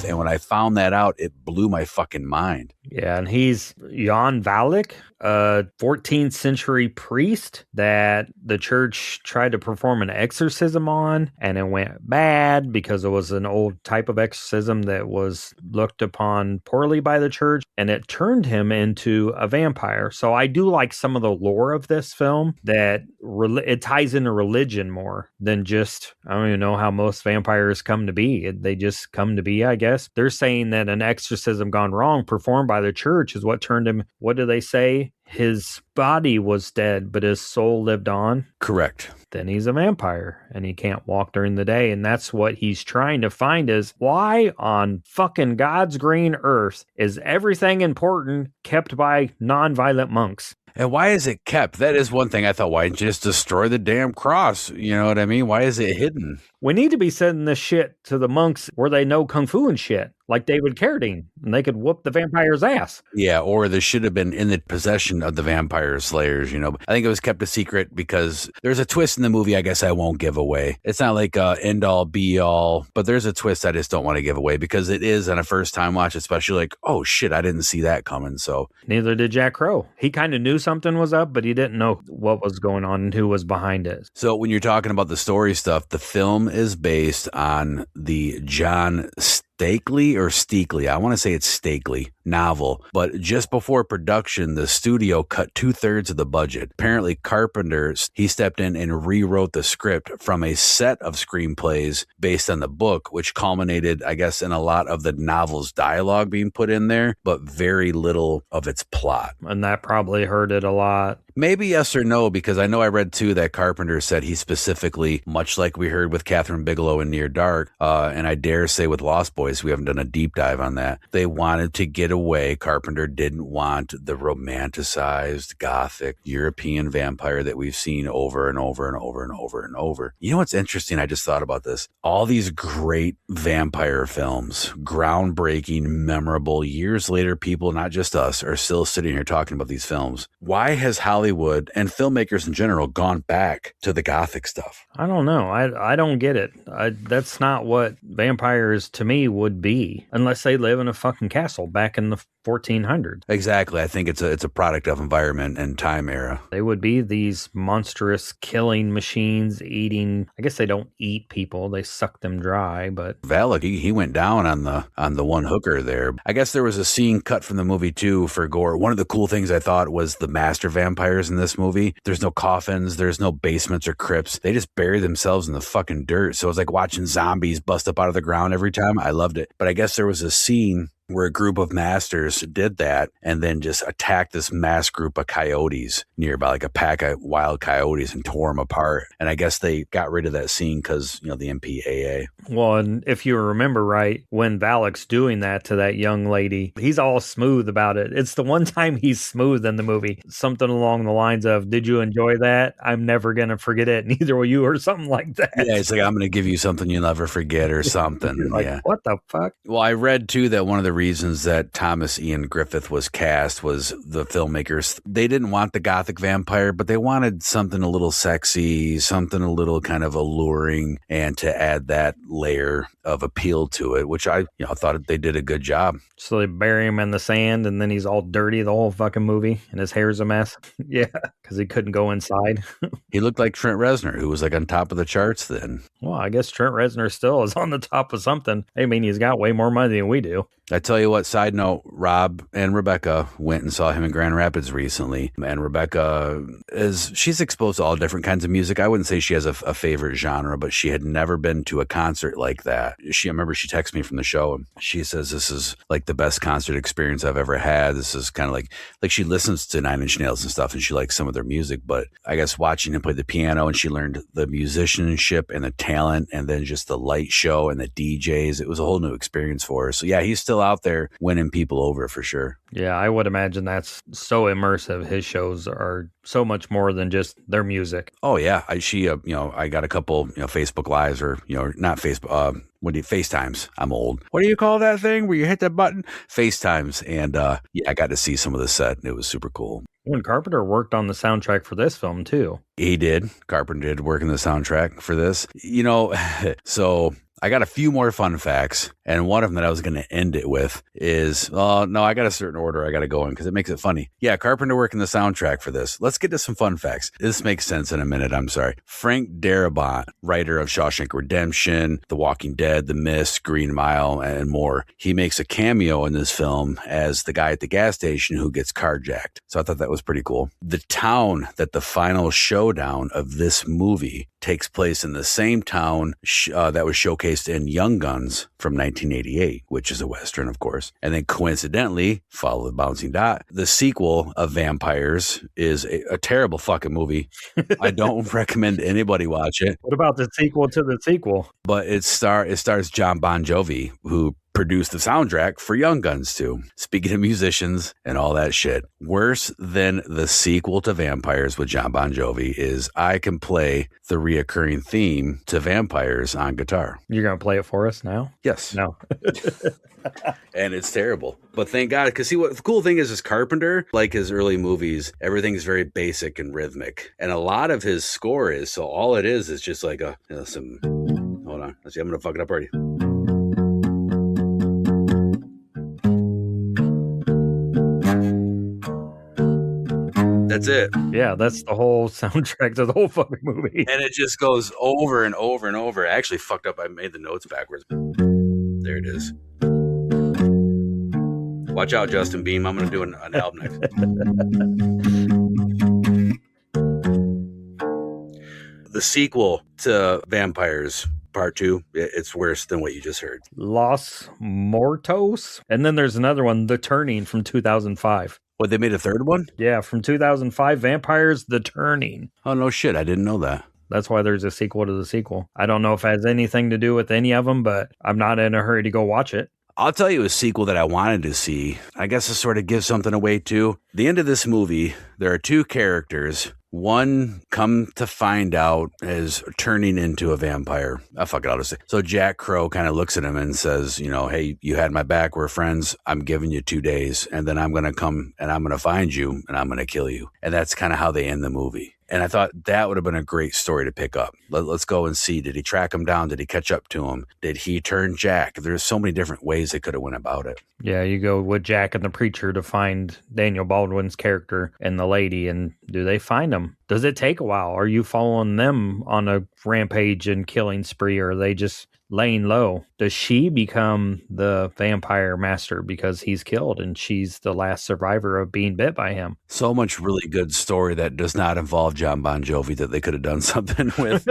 And when I found that out, it blew my fucking mind. Yeah, and he's Jan Valak, a 14th century priest that the church tried to perform an exorcism on, and it went bad because it was an old type of exorcism that was looked upon poorly by the church, and it turned him into a vampire. So I do like some of the lore of this film, that it ties into religion more than just, I don't even know how most vampires come to be. They just come to be, I guess. They're saying that an exorcism gone wrong performed by the church is what turned him, what do they say? His body was dead, but his soul lived on. Correct. Then he's a vampire and he can't walk during the day. And that's what he's trying to find, is why on fucking God's green earth is everything important kept by non-violent monks? And why is it kept? That is one thing I thought. Why didn't you just destroy the damn cross? You know what I mean? Why is it hidden? We need to be sending this shit to the monks where they know kung fu and shit, like David Carradine, and they could whoop the vampire's ass. Yeah, or this should have been in the possession of the vampire slayers, you know. I think it was kept a secret because there's a twist in the movie I guess I won't give away. It's not like end all be all, but there's a twist I just don't want to give away because it is on a first time watch, especially like, oh shit, I didn't see that coming. So neither did Jack Crow. He kind of knew something was up, but he didn't know what was going on and who was behind it. So when you're talking about the story stuff, the film is based on the John Stakely or Steakley, I want to say it's Stakely novel, but just before production, the studio cut 2/3 of the budget. Apparently Carpenter, he stepped in and rewrote the script from a set of screenplays based on the book, which culminated, I guess, in a lot of the novel's dialogue being put in there, but very little of its plot. And that probably hurt it a lot. Maybe yes or no, because I know I read too that Carpenter said he specifically, much like we heard with Catherine Bigelow in Near Dark, and I dare say with Lost Boys, we haven't done a deep dive on that. They wanted to get away. Carpenter didn't want the romanticized Gothic European vampire that we've seen over and over and over and over and over. You know what's interesting? I just thought about this. All these great vampire films, groundbreaking, memorable, years later, people, not just us, are still sitting here talking about these films. Why has Hollywood and filmmakers in general gone back to the Gothic stuff? I don't know. I don't get it. That's not what vampires to me would be unless they live in a fucking castle back in the 1400s. Exactly. I think it's a product of environment and time era. They would be these monstrous killing machines eating. I guess they don't eat people. They suck them dry, but Valak, he went down on the one hooker there. I guess there was a scene cut from the movie too for gore. One of the cool things I thought was the master vampires in this movie. There's no coffins. There's no basements or crypts. They just bury themselves in the fucking dirt. So it's like watching zombies bust up out of the ground every time. I loved it. But I guess there was a scene where a group of masters did that and then just attacked this mass group of coyotes nearby, like a pack of wild coyotes, and tore them apart. And I guess they got rid of that scene because, you know, the MPAA. Well, and if you remember right, when Valak's doing that to that young lady, he's all smooth about it. It's the one time he's smooth in the movie. Something along the lines of, did you enjoy that? I'm never going to forget it. Neither will you, or something like that. Yeah, it's like, I'm going to give you something you'll never forget or something. Like, yeah. What the fuck? Well, I read too that one of the reasons that Thomas Ian Griffith was cast was the filmmakers, they didn't want the Gothic vampire, but they wanted something a little sexy, something a little kind of alluring, and to add that layer of appeal to it, which I thought they did a good job. So they bury him in the sand and then he's all dirty the whole fucking movie and his hair's a mess. Yeah, because he couldn't go inside. He looked like Trent Reznor, who was like on top of the charts then. Well, I guess Trent Reznor still is on the top of something. I mean, he's got way more money than we do. I tell you what, side note, Rob and Rebecca went and saw him in Grand Rapids recently. And Rebecca she's exposed to all different kinds of music. I wouldn't say she has a favorite genre, but she had never been to a concert like that. I remember she texted me from the show and she says, this is like the best concert experience I've ever had. This is kind of like she listens to Nine Inch Nails and stuff and she likes some of their music, but I guess watching him play the piano and she learned the musicianship and the talent and then just the light show and the DJs. It was a whole new experience for her. So yeah, he's still out there winning people over for sure. Yeah, I would imagine that's so immersive. His shows are so much more than just their music. Oh yeah, I got a couple Facebook Lives or not Facebook. What do you FaceTimes? I'm old. What do you call that thing where you hit that button? FaceTimes, and I got to see some of the set. And it was super cool. When Carpenter worked on the soundtrack for this film too. He did. Carpenter did work in the soundtrack for this. So I got a few more fun facts, and one of them that I was going to end it with is, no, I got a certain order I got to go in because it makes it funny. Yeah, Carpenter working the soundtrack for this. Let's get to some fun facts. This makes sense in a minute. I'm sorry. Frank Darabont, writer of Shawshank Redemption, The Walking Dead, The Mist, Green Mile, and more. He makes a cameo in this film as the guy at the gas station who gets carjacked. So I thought that was pretty cool. The town that the final showdown of this movie takes place in the same town that was showcased in Young Guns from 1988, which is a Western, of course. And then coincidentally, follow the bouncing dot, the sequel of Vampires is a terrible fucking movie. I don't recommend anybody watch it. What about the sequel to the sequel? But it stars John Bon Jovi, who produced the soundtrack for Young Guns 2. Speaking of musicians and all that shit, worse than the sequel to Vampires with John Bon Jovi is I can play the reoccurring theme to Vampires on guitar. You're going to play it for us now? Yes. No. And it's terrible. But thank God, because see, what the cool thing is Carpenter, like his early movies, everything's very basic and rhythmic. And a lot of his score is, so all it is just like some, hold on, let's see, I'm going to fuck it up already. That's it. Yeah, that's the whole soundtrack to the whole fucking movie. And it just goes over and over and over. I actually fucked up. I made the notes backwards. There it is. Watch out, Justin Beam. I'm going to do an album next. The sequel to Vampires Part 2, it's worse than what you just heard. Los Muertos. And then there's another one, The Turning from 2005. What, they made a third one? Yeah, from 2005, Vampires, The Turning. Oh, no shit. I didn't know that. That's why there's a sequel to the sequel. I don't know if it has anything to do with any of them, but I'm not in a hurry to go watch it. I'll tell you a sequel that I wanted to see. I guess to sort of give something away too. The end of this movie, there are two characters. One, come to find out, is turning into a vampire. Oh, fuck it, I'll just say. So Jack Crow kind of looks at him and says, you know, hey, you had my back. We're friends. I'm giving you 2 days. And then I'm going to come and I'm going to find you and I'm going to kill you. And that's kind of how they end the movie. And I thought that would have been a great story to pick up. Let's go and see. Did he track him down? Did he catch up to him? Did he turn Jack? There's so many different ways they could have went about it. Yeah, you go with Jack and the preacher to find Daniel Baldwin's character and the lady, and do they find him? Does it take a while? Are you following them on a rampage and killing spree, or are they just laying low? Does she become the vampire master because he's killed and she's the last survivor of being bit by him? So much really good story that does not involve John Bon Jovi that they could have done something with.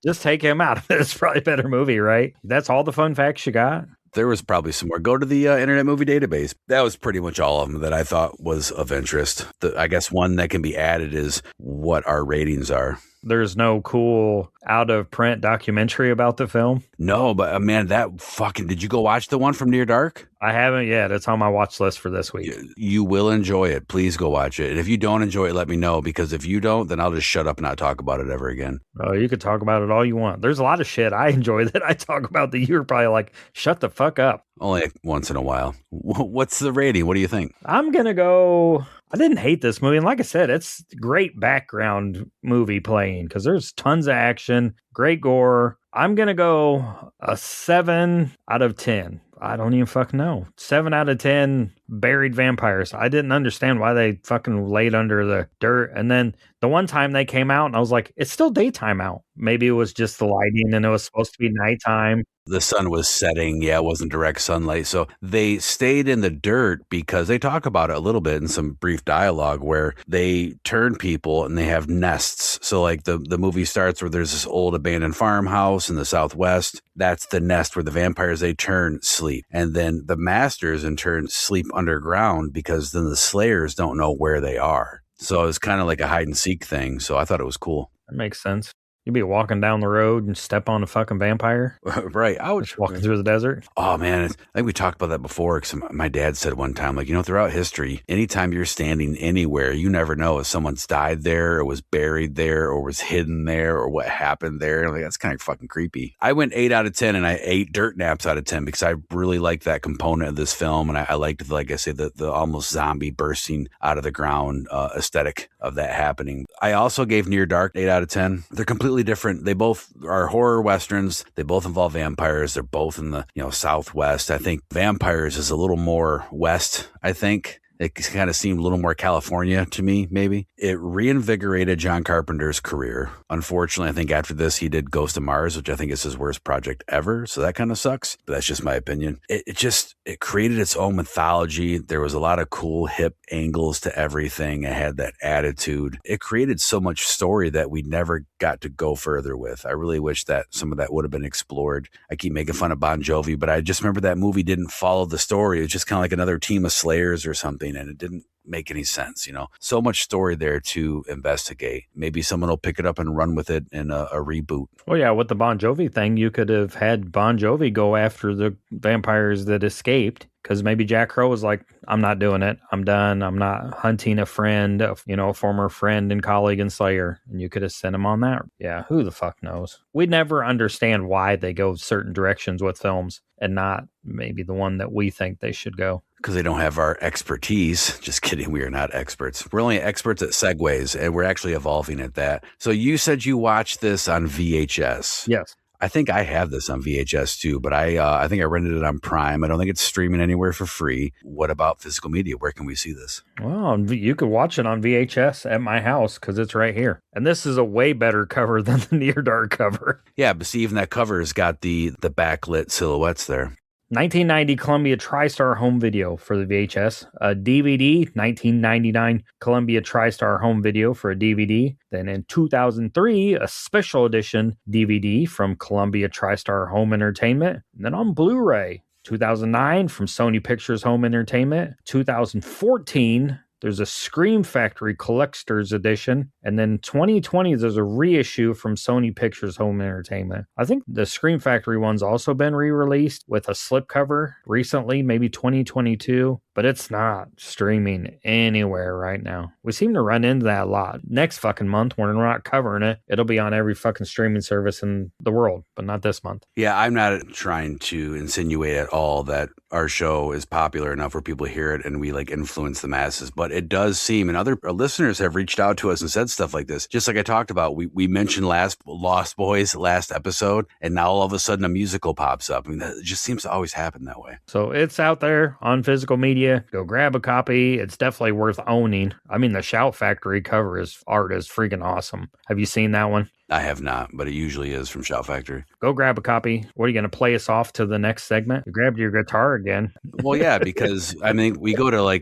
Just take him out of it. It's probably a better movie, right? That's all the fun facts you got? There was probably some more. Go to the Internet Movie Database. That was pretty much all of them that I thought was of interest. I guess one that can be added is what our ratings are. There's no cool out-of-print documentary about the film? No, but man, that fucking... Did you go watch the one from Near Dark? I haven't yet. It's on my watch list for this week. You will enjoy it. Please go watch it. And if you don't enjoy it, let me know, because if you don't, then I'll just shut up and not talk about it ever again. Oh, you could talk about it all you want. There's a lot of shit I enjoy that I talk about that you're probably like, shut the fuck up. Only once in a while. What's the rating? What do you think? I'm going to go... I didn't hate this movie. And like I said, it's great background movie playing because there's tons of action, great gore. I'm going to go a 7 out of 10. I don't even fucking know. 7 out of 10 buried vampires. I didn't understand why they fucking laid under the dirt. And then the one time they came out and I was like, it's still daytime out. Maybe it was just the lighting and it was supposed to be nighttime. The sun was setting. Yeah, it wasn't direct sunlight. So they stayed in the dirt because they talk about it a little bit in some brief dialogue where they turn people and they have nests. So like the movie starts where there's this old abandoned farmhouse in the Southwest. That's the nest where the vampires they turn sleep. And then the masters in turn sleep underground because then the slayers don't know where they are. So it's kind of like a hide and seek thing. So I thought it was cool. That makes sense. You'd be walking down the road and step on a fucking vampire. Right. I was just walking through the desert. Oh, man. I think we talked about that before. Because my dad said one time, like, throughout history, anytime you're standing anywhere, you never know if someone's died there or was buried there or was hidden there or what happened there. Like, that's kind of fucking creepy. I went 8 out of 10 and I ate dirt naps out of 10 because I really liked that component of this film. And I liked, like I said, the almost zombie bursting out of the ground aesthetic of that happening. I also gave Near Dark 8 out of 10. They're completely different. They both are horror westerns. They both involve vampires. They're both in the Southwest. I think Vampires is a little more west, I think. It kind of seemed a little more California to me, maybe. It reinvigorated John Carpenter's career. Unfortunately, I think after this, he did Ghost of Mars, which I think is his worst project ever. So that kind of sucks. But that's just my opinion. It created its own mythology. There was a lot of cool, hip angles to everything. It had that attitude. It created so much story that we never got to go further with. I really wish that some of that would have been explored. I keep making fun of Bon Jovi, but I just remember that movie didn't follow the story. It's just kind of like another team of slayers or something. something and it didn't make any sense, so much story there to investigate. Maybe someone will pick it up and run with it in a reboot. Well, yeah, with the Bon Jovi thing, you could have had Bon Jovi go after the vampires that escaped, because maybe Jack Crow was like, I'm not doing it. I'm done. I'm not hunting a friend, a former friend and colleague and Slayer. And you could have sent him on that. Yeah, who the fuck knows? We'd never understand why they go certain directions with films and not maybe the one that we think they should go. Because they don't have our expertise. Just kidding. We are not experts. We're only experts at segues, and we're actually evolving at that. So you said you watched this on VHS. Yes. I think I have this on VHS too, but I think I rented it on Prime. I don't think it's streaming anywhere for free. What about physical media? Where can we see this? Well, you could watch it on VHS at my house because it's right here. And this is a way better cover than the Near Dark cover. Yeah, but see, even that cover has got the backlit silhouettes there. 1990 Columbia TriStar home video for the VHS. A DVD, 1999 Columbia TriStar home video for a DVD. Then in 2003, a special edition DVD from Columbia TriStar Home Entertainment. And then on Blu-ray, 2009 from Sony Pictures Home Entertainment. 2014, there's a Scream Factory Collector's Edition. And then 2020, there's a reissue from Sony Pictures Home Entertainment. I think the Scream Factory one's also been re-released with a slipcover recently, maybe 2022. But it's not streaming anywhere right now. We seem to run into that a lot. Next fucking month, when we're not covering it, it'll be on every fucking streaming service in the world, but not this month. Yeah, I'm not trying to insinuate at all that our show is popular enough where people hear it and we influence the masses, but it does seem, and other listeners have reached out to us and said stuff like this. Just like I talked about, we mentioned Lost Boys last episode, and now all of a sudden a musical pops up. I mean, that just seems to always happen that way. So it's out there on physical media. Go grab a copy. It's definitely worth owning. I mean, the Shout Factory cover art is freaking awesome. Have you seen that one? I have not, but it usually is from Shout Factory. Go grab a copy. What are you going to play us off to the next segment? You grabbed your guitar again. Well, yeah, because I mean, we go to we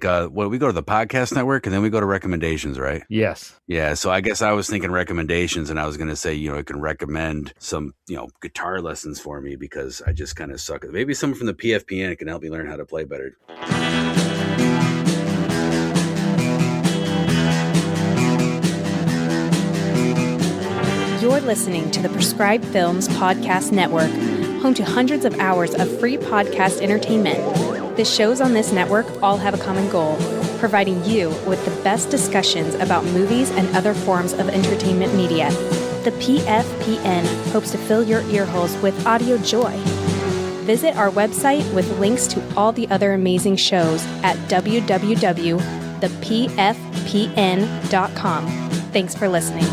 go to the podcast network and then we go to recommendations, right? Yes. Yeah. So I guess I was thinking recommendations, and I was going to say, it can recommend some, guitar lessons for me because I just kind of suck. Maybe someone from the PFPN can help me learn how to play better. You're listening to the Prescribed Films Podcast Network, home to hundreds of hours of free podcast entertainment. The shows on this network all have a common goal, providing you with the best discussions about movies and other forms of entertainment media. The PFPN hopes to fill your earholes with audio joy. Visit our website with links to all the other amazing shows at www.thepfpn.com. Thanks for listening.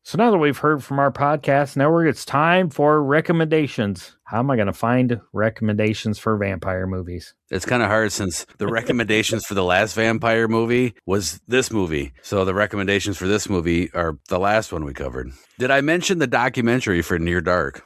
So now that we've heard from our podcast network, it's time for recommendations. How am I going to find recommendations for vampire movies? It's kind of hard since the recommendations for the last vampire movie was this movie. So the recommendations for this movie are the last one we covered. Did I mention the documentary for Near Dark?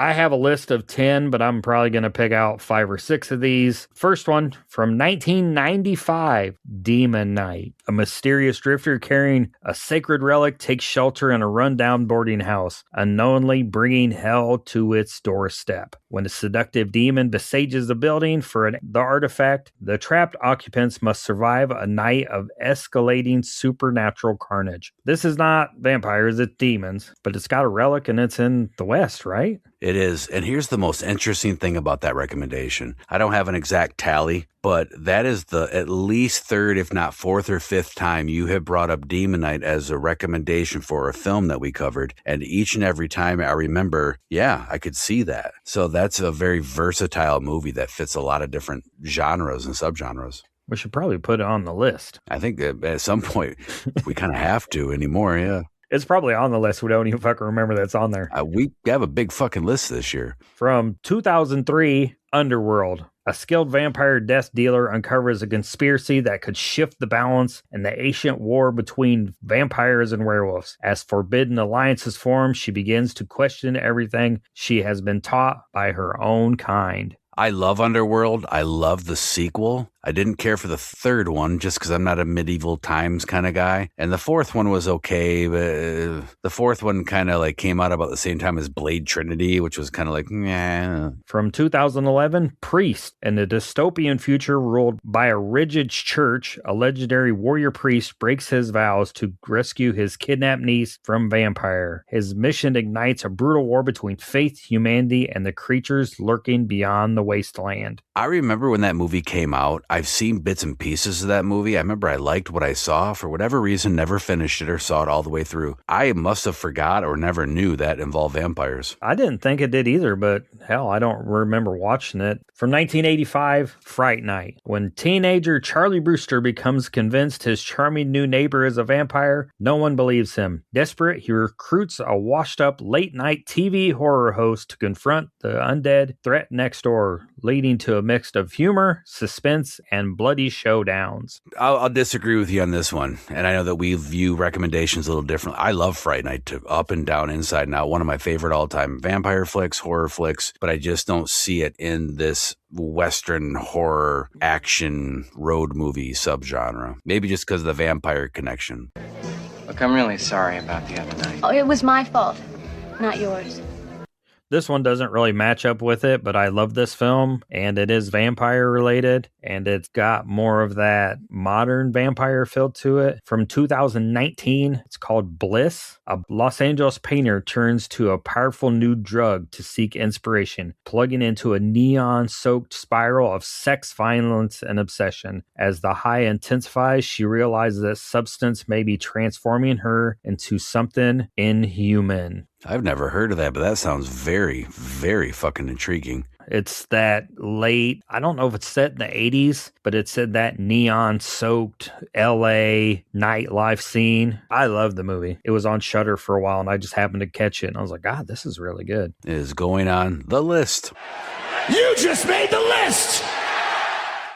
I have a list of 10, but I'm probably going to pick out 5 or 6 of these. First one from 1995, Demon Night. A mysterious drifter carrying a sacred relic takes shelter in a rundown boarding house, unknowingly bringing hell to its doorstep. When a seductive demon besieges the building for the artifact, the trapped occupants must survive a night of escalating supernatural carnage. This is not vampires, it's demons, but it's got a relic and it's in the West, right? It is. And here's the most interesting thing about that recommendation. I don't have an exact tally, but that is the at least third, if not fourth or fifth time you have brought up Demon Night as a recommendation for a film that we covered. And each and every time I remember, yeah, I could see that. So that's a very versatile movie that fits a lot of different genres and subgenres. We should probably put it on the list. I think that at some point we kind of have to anymore, yeah. It's probably on the list. We don't even fucking remember that's on there. We have a big fucking list this year. From 2003, Underworld. A skilled vampire death dealer uncovers a conspiracy that could shift the balance in the ancient war between vampires and werewolves. As forbidden alliances form, she begins to question everything she has been taught by her own kind. I love Underworld. I love the sequel. I didn't care for the third one just because I'm not a medieval times kind of guy. And the fourth one was okay, but the fourth one kind of like came out about the same time as Blade Trinity, which was kind of like, nah. From 2011, Priest. In a dystopian future ruled by a rigid church, a legendary warrior priest breaks his vows to rescue his kidnapped niece from vampire. His mission ignites a brutal war between faith, humanity, and the creatures lurking beyond the wasteland. I remember when that movie came out. I've seen bits and pieces of that movie. I remember I liked what I saw. For whatever reason, never finished it or saw it all the way through. I must have forgot or never knew that involved vampires. I didn't think it did either, but hell, I don't remember watching it. From 1985, Fright Night. When teenager Charlie Brewster becomes convinced his charming new neighbor is a vampire, no one believes him. Desperate, he recruits a washed-up late-night TV horror host to confront the undead threat next door, leading to a mix of humor, suspense, and bloody showdowns. I'll disagree with you on this one, and I know that we view recommendations a little differently. I love Fright Night, to up and down, inside and out. One of my favorite all-time vampire flicks, horror flicks, but I just don't see it in this Western horror action road movie subgenre. Maybe just because of the vampire connection. Look, I'm really sorry about the other night. Oh, it was my fault, not yours. This one doesn't really match up with it, but I love this film, and it is vampire related, and it's got more of that modern vampire feel to it. From 2019, it's called Bliss. A Los Angeles painter turns to a powerful new drug to seek inspiration, plugging into a neon-soaked spiral of sex, violence, and obsession. As the high intensifies, she realizes that substance may be transforming her into something inhuman. I've never heard of that, but that sounds very, very fucking intriguing. It's that late, I don't know if it's set in the 80s, but it's in that neon-soaked LA nightlife scene. I love the movie. It was on Shudder for a while, and I just happened to catch it, and I was like, God, this is really good. It is going on the list. You just made the list!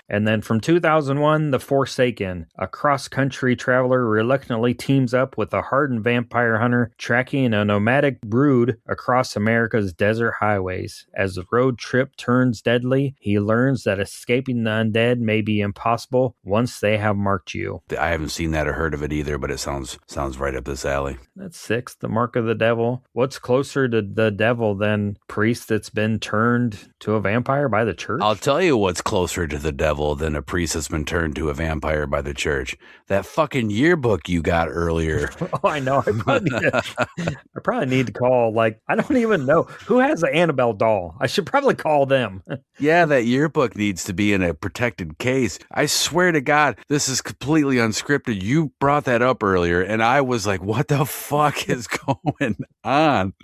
And then from 2001, The Forsaken. A cross-country traveler reluctantly teams up with a hardened vampire hunter, tracking a nomadic brood across America's desert highways. As the road trip turns deadly, he learns that escaping the undead may be impossible once they have marked you. I haven't seen that or heard of it either, but it sounds right up this alley. That's 6, The Mark of the Devil. What's closer to the devil than priest that's been turned to a vampire by the church? I'll tell you what's closer to the devil than a priest that's been turned to a vampire by the church. That fucking yearbook you got earlier. Oh, I know. I probably need to call, like, I don't even know. Who has an Annabelle doll? I should probably call them. Yeah, that yearbook needs to be in a protected case. I swear to God, this is completely unscripted. You brought that up earlier, and I was like, what the fuck is going on?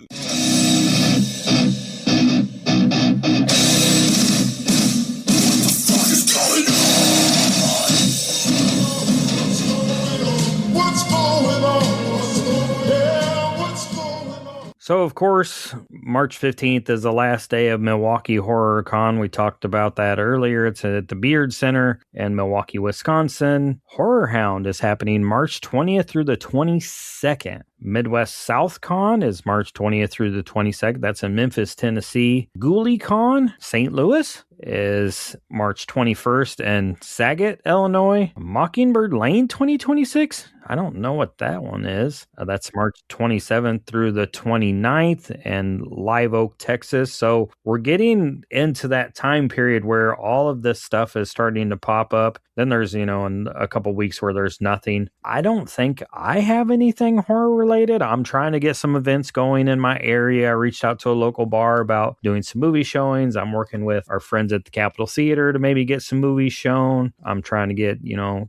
So, of course, March 15th is the last day of Milwaukee Horror Con. We talked about that earlier. It's at the Beard Center in Milwaukee, Wisconsin. Horror Hound is happening March 20th through the 22nd. Midwest South Con is March 20th through the 22nd. That's in Memphis, Tennessee. Ghoulie Con, St. Louis, is March 21st in Saget, Illinois. Mockingbird Lane 2026? I don't know what that one is. That's March 27th through the 29th in Live Oak, Texas. So we're getting into that time period where all of this stuff is starting to pop up. Then there's, in a couple weeks where there's nothing. I don't think I have anything horror related. I'm trying to get some events going in my area. I reached out to a local bar about doing some movie showings. I'm working with our friends at the Capitol Theater to maybe get some movies shown. I'm trying to get,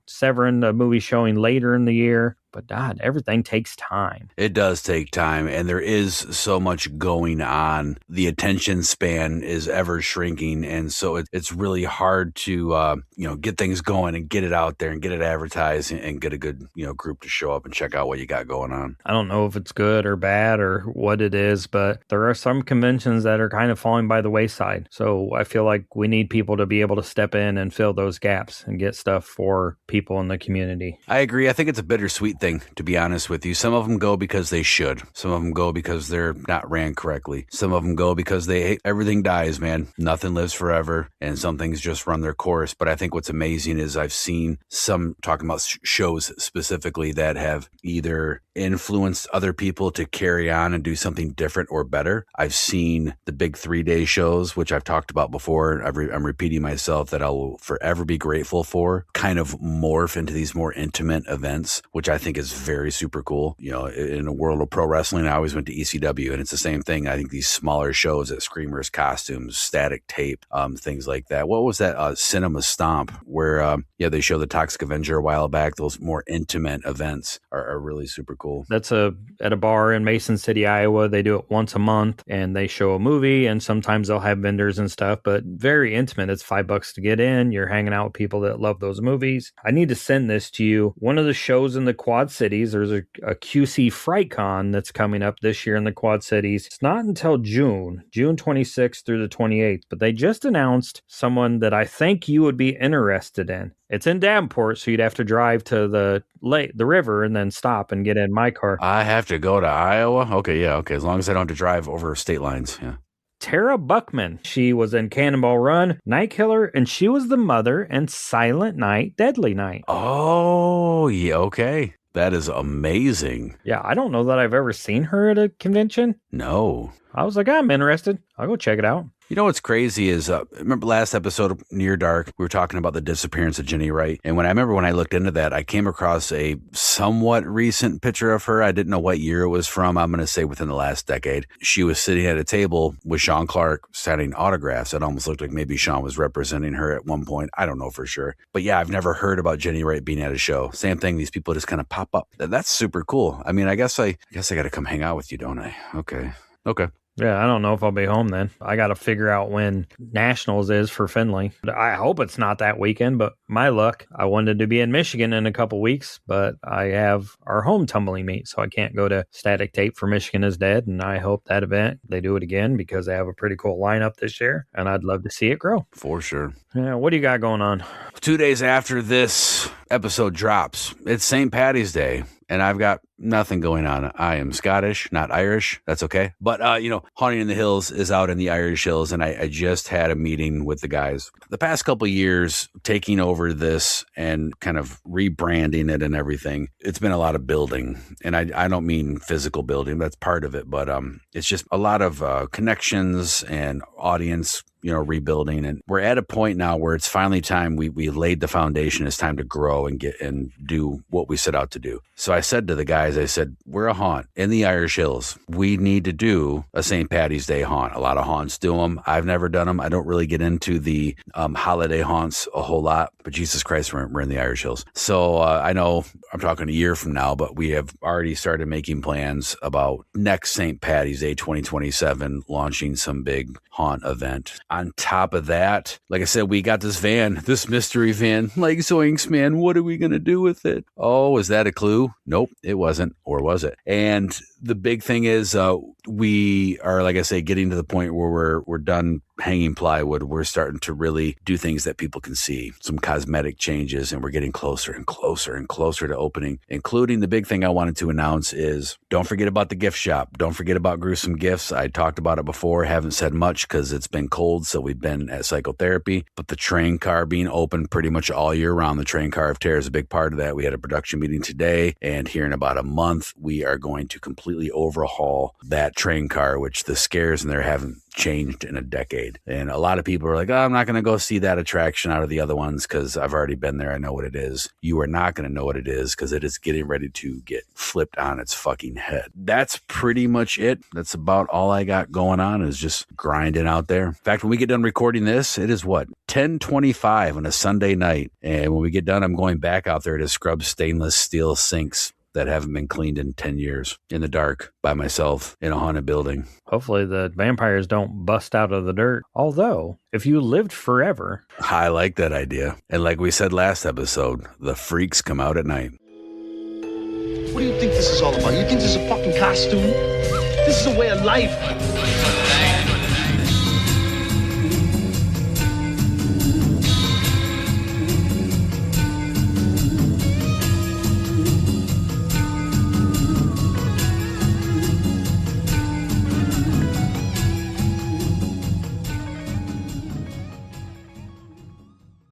Severin, a movie showing later in the year. But God, everything takes time. It does take time, and there is so much going on. The attention span is ever shrinking, and so it's really hard to get things going and get it out there and get it advertised and get a good group to show up and check out what you got going on. I don't know if it's good or bad or what it is, but there are some conventions that are kind of falling by the wayside. So I feel like we need people to be able to step in and fill those gaps and get stuff for people in the community. I agree. I think it's a bittersweet thing, to be honest with you. Some of them go because they should. Some of them go because they're not ran correctly. Some of them go because everything dies, man. Nothing lives forever, and some things just run their course. But I think what's amazing is I've seen some talking about shows specifically that have either influenced other people to carry on and do something different or better. I've seen the big 3-day shows, which I've talked about before. I'm repeating myself, that I will forever be grateful for, kind of morph into these more intimate events, which I think is very super cool. In a world of pro wrestling, I always went to ECW, and it's the same thing. I think these smaller shows at Screamers, Costumes, Static Tape, things like that. What was that? Cinema Stomp, where they show the Toxic Avenger a while back. Those more intimate events are really super cool. That's at a bar in Mason City, Iowa. They do it once a month, and they show a movie, and sometimes they'll have vendors and stuff, but very intimate. It's $5 to get in. You're hanging out with people that love those movies. I need to send this to you. One of the shows in the Quad Cities, there's a QC FrightCon that's coming up this year in the Quad Cities. It's not until June 26th through the 28th, but they just announced someone that I think you would be interested in. It's in Davenport, so you'd have to drive to the river and then stop and get in my car. I have to go to Iowa? Okay, yeah, okay. As long as I don't have to drive over state lines, yeah. Tara Buckman. She was in Cannonball Run, Night Killer, and she was the mother in Silent Night, Deadly Night. Oh, yeah, okay. That is amazing. Yeah, I don't know that I've ever seen her at a convention. No. I was like, I'm interested. I'll go check it out. You know what's crazy is, remember last episode of Near Dark, we were talking about the disappearance of Jenny Wright. And when I looked into that, I came across a somewhat recent picture of her. I didn't know what year it was from. I'm going to say within the last decade. She was sitting at a table with Sean Clark signing autographs. It almost looked like maybe Sean was representing her at one point. I don't know for sure. But yeah, I've never heard about Jenny Wright being at a show. Same thing. These people just kind of pop up. That's super cool. I mean, I guess I got to come hang out with you, don't I? Okay. Yeah, I don't know if I'll be home then. I got to figure out when Nationals is for Finley. I hope it's not that weekend, but my luck, I wanted to be in Michigan in a couple weeks, but I have our home tumbling meet, so I can't go to Static Tape for Michigan is Dead, and I hope that event, they do it again because they have a pretty cool lineup this year, and I'd love to see it grow. For sure. Yeah, what do you got going on? 2 days after this episode drops, it's St. Paddy's Day, and I've got nothing going on. I am Scottish, not Irish. That's okay. But, Haunting in the Hills is out in the Irish Hills, and I just had a meeting with the guys. The past couple of years, taking over this and kind of rebranding it and everything, it's been a lot of building. And I don't mean physical building. That's part of it. But it's just a lot of connections and audience rebuilding. And we're at a point now where it's finally time. We laid the foundation. It's time to grow and get and do what we set out to do. So I said to the guys, I said, we're a haunt in the Irish Hills. We need to do a St. Paddy's Day haunt. A lot of haunts do them. I've never done them. I don't really get into the holiday haunts a whole lot, but Jesus Christ, we're in the Irish Hills. So I know I'm talking a year from now, but we have already started making plans about next St. Paddy's Day 2027, launching some big haunt event. On top of that, like I said, we got this mystery van, like Zoinks, man. What are we going to do with it? Oh, is that a clue? Nope, it wasn't. Or was it? And the big thing is we are, like I say, getting to the point where we're done hanging plywood. We're starting to really do things that people can see, some cosmetic changes, and we're getting closer and closer and closer to opening, including the big thing I wanted to announce is don't forget about the gift shop. Don't forget about Gruesome Gifts. I talked about it before, haven't said much because it's been cold, so we've been at psychotherapy, but the train car being open pretty much all year round. The train car of terror is a big part of that. We had a production meeting today, and here in about a month, we are going to completely overhaul that train car, which the scares in there haven't changed in a decade. And a lot of people are like, oh, I'm not going to go see that attraction out of the other ones because I've already been there. I know what it is. You are not going to know what it is because it is getting ready to get flipped on its fucking head. That's pretty much it. That's about all I got going on, is just grinding out there. In fact, when we get done recording this, it is 10:25 on a Sunday night. And when we get done, I'm going back out there to scrub stainless steel sinks that haven't been cleaned in 10 years in the dark by myself in a haunted building. Hopefully the vampires don't bust out of the dirt. Although, if you lived forever... I like that idea. And like we said last episode, the freaks come out at night. What do you think this is all about? You think this is a fucking costume? This is a way of life.